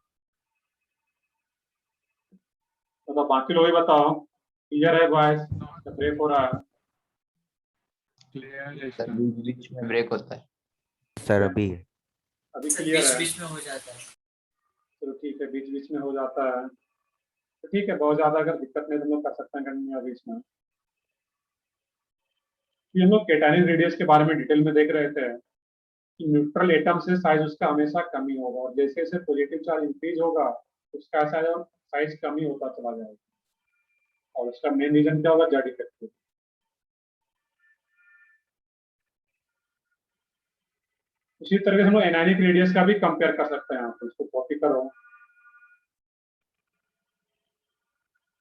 तो बाकी लोग ही बताओ, क्लियर है? वॉइस ब्रेक हो रहा है? क्लियर है सर सर। बीच में ब्रेक होता है। सर अभी अभी क्लियर बीच है? बीच में हो जाता है। चलो ठीक है, बीच बीच में हो जाता है तो ठीक है, बहुत ज्यादा अगर दिक्कत नहीं तो हम लोग कर सकते हैं कंटिन्यू बीच में। फिर हम लोग केटाइनिक रेडियस के बारे में डिटेल में देख रहे थे कि न्यूट्रल एटम से साइज उसका हमेशा कम ही होगा, और जैसे जैसे पॉजिटिव चार्ज इंक्रीज होगा उसका साइज कम ही होता चला जाएगा, और उसका मेन रीजन क्या होगा? Z effect. उसी तरह से हम लोग एनायनिक रेडियस का भी कंपेयर कर सकते हैं, यहाँ पे इसको कॉपी करो।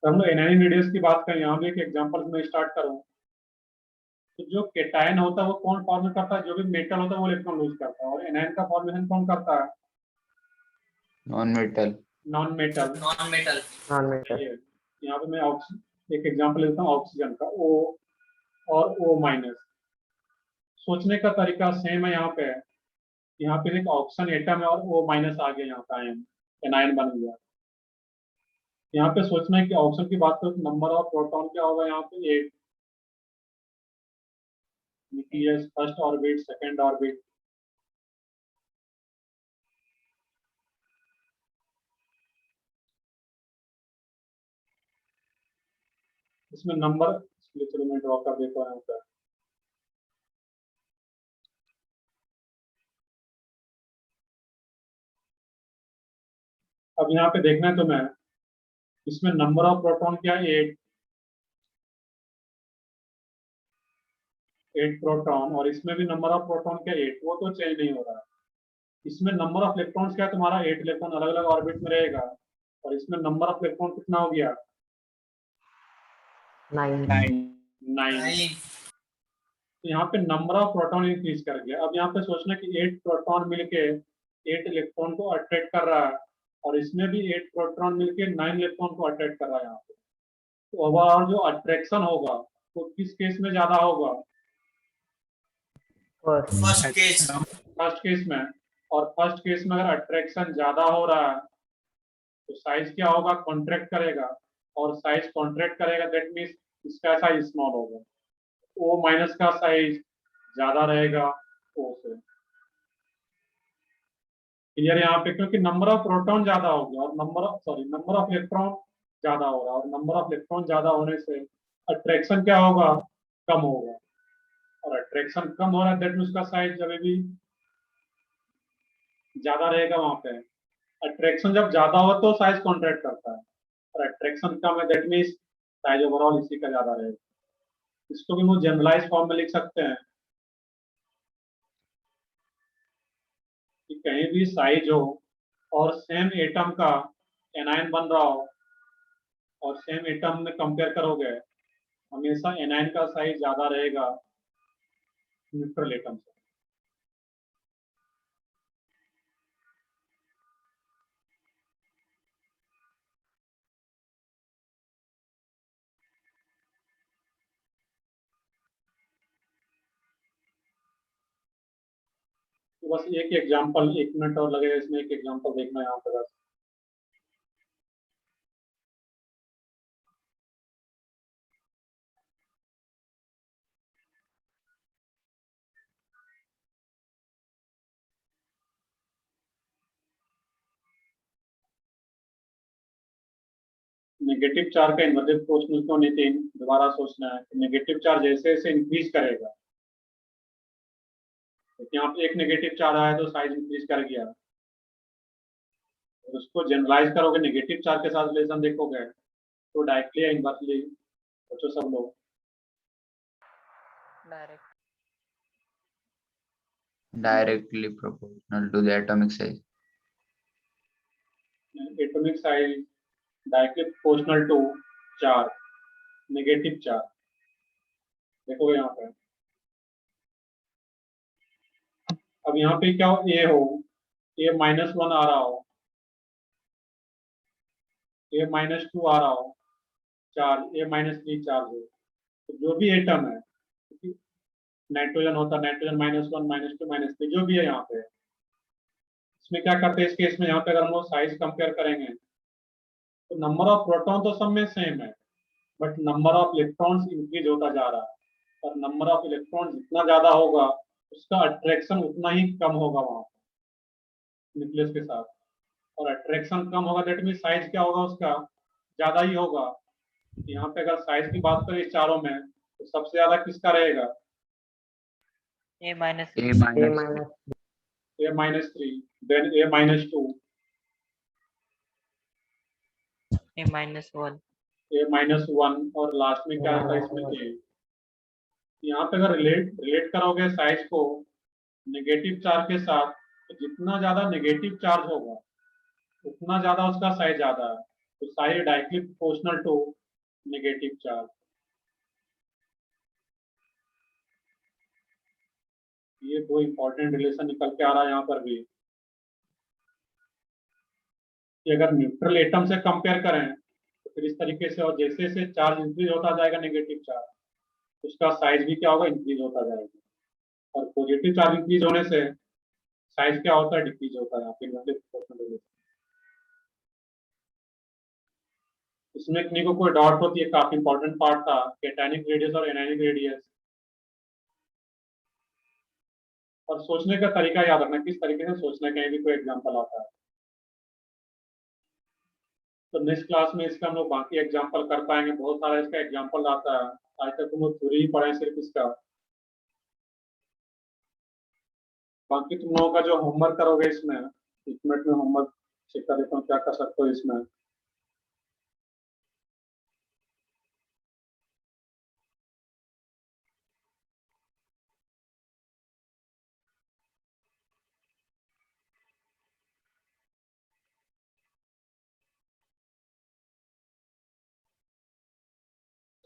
तो हम लोग एनायनिक रेडियस की बात करें, यहाँ भी एक एग्जांपल में स्टार्ट करूँ। तो जो केटायन होता है वो कौन फॉर्मेट करता है? जो भी मेटल होता है वो इलेक्ट्रॉन लूज करता है, और एनायन का फॉर्मेशन कौन करता है? Non metal. Non metal. Non metal. यहाँ पे मैं एक एग्जांपल लेता हूँ ऑक्सीजन का, O और O माइनस। सोचने का तरीका सेम है यहाँ पे। यहाँ पे एक ऑक्सीजन एटम है और O माइनस आ गया, यहाँ पे आयन, एनायन बन गया। यहाँ पे सोचना है कि ऑक्सीजन की बात करो तो नंबर ऑफ प्रोटॉन क्या होगा? यहाँ पे 8, nucleus first orbit, second orbit, इसमें नंबर, इसलिए चलो मैं ड्रॉ कर देता हूँ यहाँ पे। अब यहाँ पे देखना है तो मैं, इसमें नंबर ऑफ प्रोटॉन क्या? 8, 8 प्रोटॉन, और इसमें भी नंबर ऑफ प्रोटॉन क्या 8, वो तो चेंज नहीं हो रहा है। इसमें नंबर ऑफ इलेक्ट्रॉन्स क्या है तुम्हारा 8 इलेक्ट्रॉन अलग अलग ऑर्बिट में रहेगा, और इसमें नंबर ऑफ इलेक्ट्रॉन कितना हो गया 9 9। तो यहाँ पे नंबर ऑफ प्रोटॉन इंक्रीज कर गया। अब यहाँ पे सोचना कि 8 प्रोटॉन मिलके 8 इलेक्ट्रॉन को अट्रैक्ट कर रहा है, और इसमें भी 8 प्रोटॉन मिलके 9 इलेक्ट्रॉन को अट्रैक्ट कर रहा है यहाँ पे। तो ओवरऑल जो अट्रैक्शन होगा वो किस केस में ज्यादा होगा, फर्स्ट केस। फर्स्ट केस में। और फर्स्ट केस में अगर अट्रैक्शन ज्यादा हो रहा है तो साइज क्या होगा, कॉन्ट्रैक्ट करेगा, और साइज कॉन्ट्रैक्ट करेगा दैट मीन्स इसका साइज स्मॉल होगा। O माइनस का साइज ज्यादा रहेगा O से। क्लियर यहाँ पे, क्योंकि नंबर ऑफ प्रोटॉन ज्यादा हो गया और नंबर ऑफ इलेक्ट्रॉन ज्यादा हो रहा है, और नंबर ऑफ इलेक्ट्रॉन ज्यादा होने से अट्रैक्शन क्या होगा, कम होगा, और अट्रैक्शन कम हो रहा है दैट मीन्स उसका साइज जब भी ज्यादा रहेगा वहां पे। अट्रैक्शन जब ज्यादा हो तो साइज कॉन्ट्रैक्ट करता है, और अट्रैक्शन कम है दैट मीन्स साइज ओवरऑल इसी का ज्यादा रहेगा। इसको भी हम जनरलाइज फॉर्म में लिख सकते हैं कि कहीं भी साइज हो और सेम एटम का एनायन बन रहा हो, और सेम एटम में कंपेयर करोगे हमेशा एनायन का साइज ज्यादा रहेगा न्यूट्रल एटम से। तो बस एक एग्जांपल, 1 मिनट और लगेगा इसमें, एक एग्जांपल देखना है यहाँ पर बस। नेगेटिव चार्ज का इन्वर्टेड प्रोपोर्शनल क्यों नहीं, तीन दोबारा सोचना है कि नेगेटिव चार्ज जैसे जैसे इंक्रीज करेगा, तो यहाँ पे एक नेगेटिव चार्ज आया तो साइज इंक्रीज कर गया, और उसको जनरलाइज करोगे नेगेटिव चार्ज के साथ रिलेशन देखोगे तो डायरेक्टली या इनवर्सली, बच्चों सब लोग Directly proportional to the atomic size. Atomic size directly proportional to charge, negative charge देखोगे यहाँ पे। अब यहाँ पे क्या हो, ए हो, ए -1 आ रहा हो, ए -2 आ रहा हो चार्ज, ए -3 चार्ज हो, तो जो भी एटम है, नाइट्रोजन होता, नाइट्रोजन -1 -2 -3 जो भी है यहाँ पे, इसमें क्या करते हैं इस केस में, यहाँ पे अगर हम लोग साइज कंपेयर करेंगे तो नंबर ऑफ प्रोटॉन तो सब में सेम है, but number of electrons increase होता जा रहा है, और नंबर ऑफ इलेक्ट्रॉन जितना ज्यादा होगा उसका अट्रैक्शन उतना ही कम होगा वहां न्यूक्लियस के साथ, और अट्रैक्शन कम होगा दैट मीन साइज क्या होगा उसका ज्यादा ही होगा। यहाँ पे अगर साइज की बात करें इस चारों में तो सबसे ज्यादा किसका रहेगा, A minus A A minus minus A-3, then A-2, A minus 1 A-1, और लास्ट में क्या आता है इसमें A। यहाँ पे अगर रिलेट करोगे साइज को नेगेटिव चार्ज के साथ, तो जितना ज्यादा नेगेटिव चार्ज होगा उतना ज्यादा उसका साइज ज्यादा है, तो size directly proportional to negative charge. ये दो इंपॉर्टेंट रिलेशन निकल के आ रहा है यहाँ पर भी, कि अगर न्यूट्रल एटम से कंपेयर करें तो फिर इस तरीके से, और जैसे जैसे चार्ज इंक्रीज होता जाएगा नेगेटिव चार्ज उसका साइज भी क्या होगा, इंक्रीज होता जाएगा, और पॉजिटिव चार्ज इंक्रीज होने से साइज क्या होता है, डिक्रीज होता है यहाँ पे इनवर्टेड प्रोपोर्शनल रिलेशन। इसमें किन्हीं को कोई डाउट होती है, काफी इंपॉर्टेंट पार्ट था, कैटायनिक रेडियस और एनायनिक रेडियस, और सोचने का तरीका याद रखना किस तरीके से सोचना है, कहीं भी कोई एग्जांपल आता है तो नेक्स्ट क्लास में इसका हम लोग बाकी एग्जांपल कर पाएंगे, बहुत सारा इसका एग्जांपल आता है, आज तक तुम लोग थ्योरी ही पढ़े सिर्फ इसका। बाकी तुम लोगों का जो होमवर्क करोगे इसमें, 1 मिनट में होमवर्क चेक कर देता हूँ क्या कर सकते हो इसमें।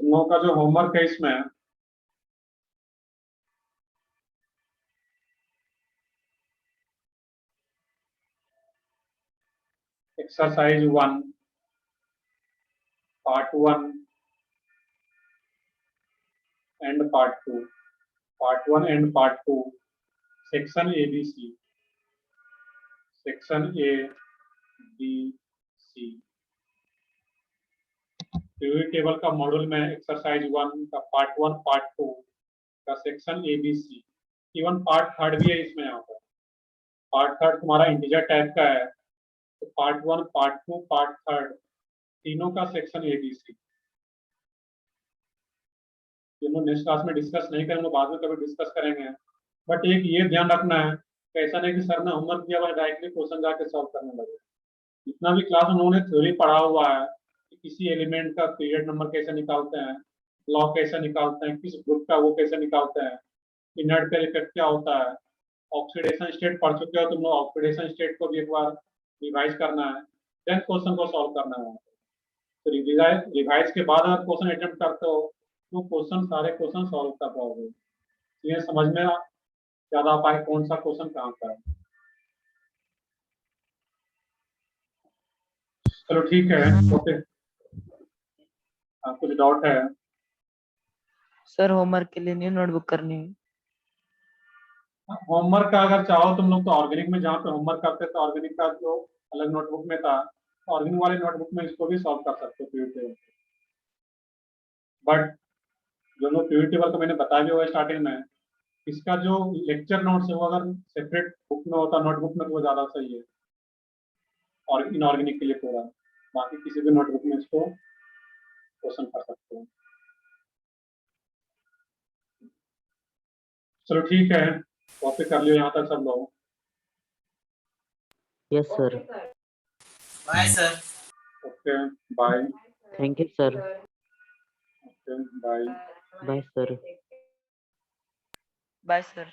लोगों का जो होमवर्क है इसमें exercise 1 part 1 and part 2 part 1 and part 2 section ABC section A B C periodic table का मॉड्यूल में एक्सरसाइज 1 का पार्ट 1 पार्ट 2 का सेक्शन ABC इवन पार्ट 3 भी है इसमें। यहाँ पर पार्ट 3 तुम्हारा इंटीजर टाइप का है, तो पार्ट 1 पार्ट 2 पार्ट 3 तीनों का सेक्शन ABC ये लोग नेक्स्ट क्लास में डिस्कस नहीं करेंगे, बाद में कभी डिस्कस करेंगे। बट एक ये ध्यान रखना है कि ऐसा नहीं कि सर ने होमवर्क दिया हुआ डायरेक्टली क्वेश्चन जाके सॉल्व करने लगे। जितना भी क्लास उन्होंने थ्योरी पढ़ा हुआ है कि किसी एलिमेंट का पीरियड नंबर कैसे निकालते हैं, लॉ कैसे निकालते हैं, किस ग्रुप का वो कैसे निकालते हैं, इनर्ट का इफेक्ट क्या होता है, ऑक्सीडेशन स्टेट पढ़ चुके हो तुम लोग, ऑक्सीडेशन स्टेट को भी एक बार रिवाइज करना है, देन क्वेश्चन को सॉल्व करना है। तो रिवाइज के बाद अगर क्वेश्चन अटेम्प्ट करते हो तो क्वेश्चन सारे क्वेश्चन सॉल्व कर पाओगे, ये समझ में ज्यादा आ पाए कौन सा क्वेश्चन कहाँ का है। चलो ठीक है, ओके। कुछ डाउट है? सर होमवर्क के लिए न्यू नोटबुक करनी है। होमवर्क का अगर चाहो तुम लोग तो ऑर्गेनिक में जहाँ पे होमवर्क करते थे ऑर्गेनिक का जो अलग नोटबुक में था, ऑर्गेनिक वाले नोटबुक में इसको भी सॉल्व कर सकते हो पीरियड टेबल। बट जो लोग पीरियड टेबल का मैंने बताया भी हुआ स्टार्टिंग में, इसका जो लेक्चर नोट्स है वो अगर सेपरेट बुक में होता नोटबुक में तो वो ज्यादा सही है और इनऑर्गेनिक के लिए पूरा, बाकी किसी भी नोटबुक में इसको क्वेश्चन कर सकते हो। चलो ठीक है, कॉपी कर लियो यहाँ तक सब लोग। Yes sir. Bye sir. Okay bye. Thank you sir. Okay bye. Bye sir. Bye sir.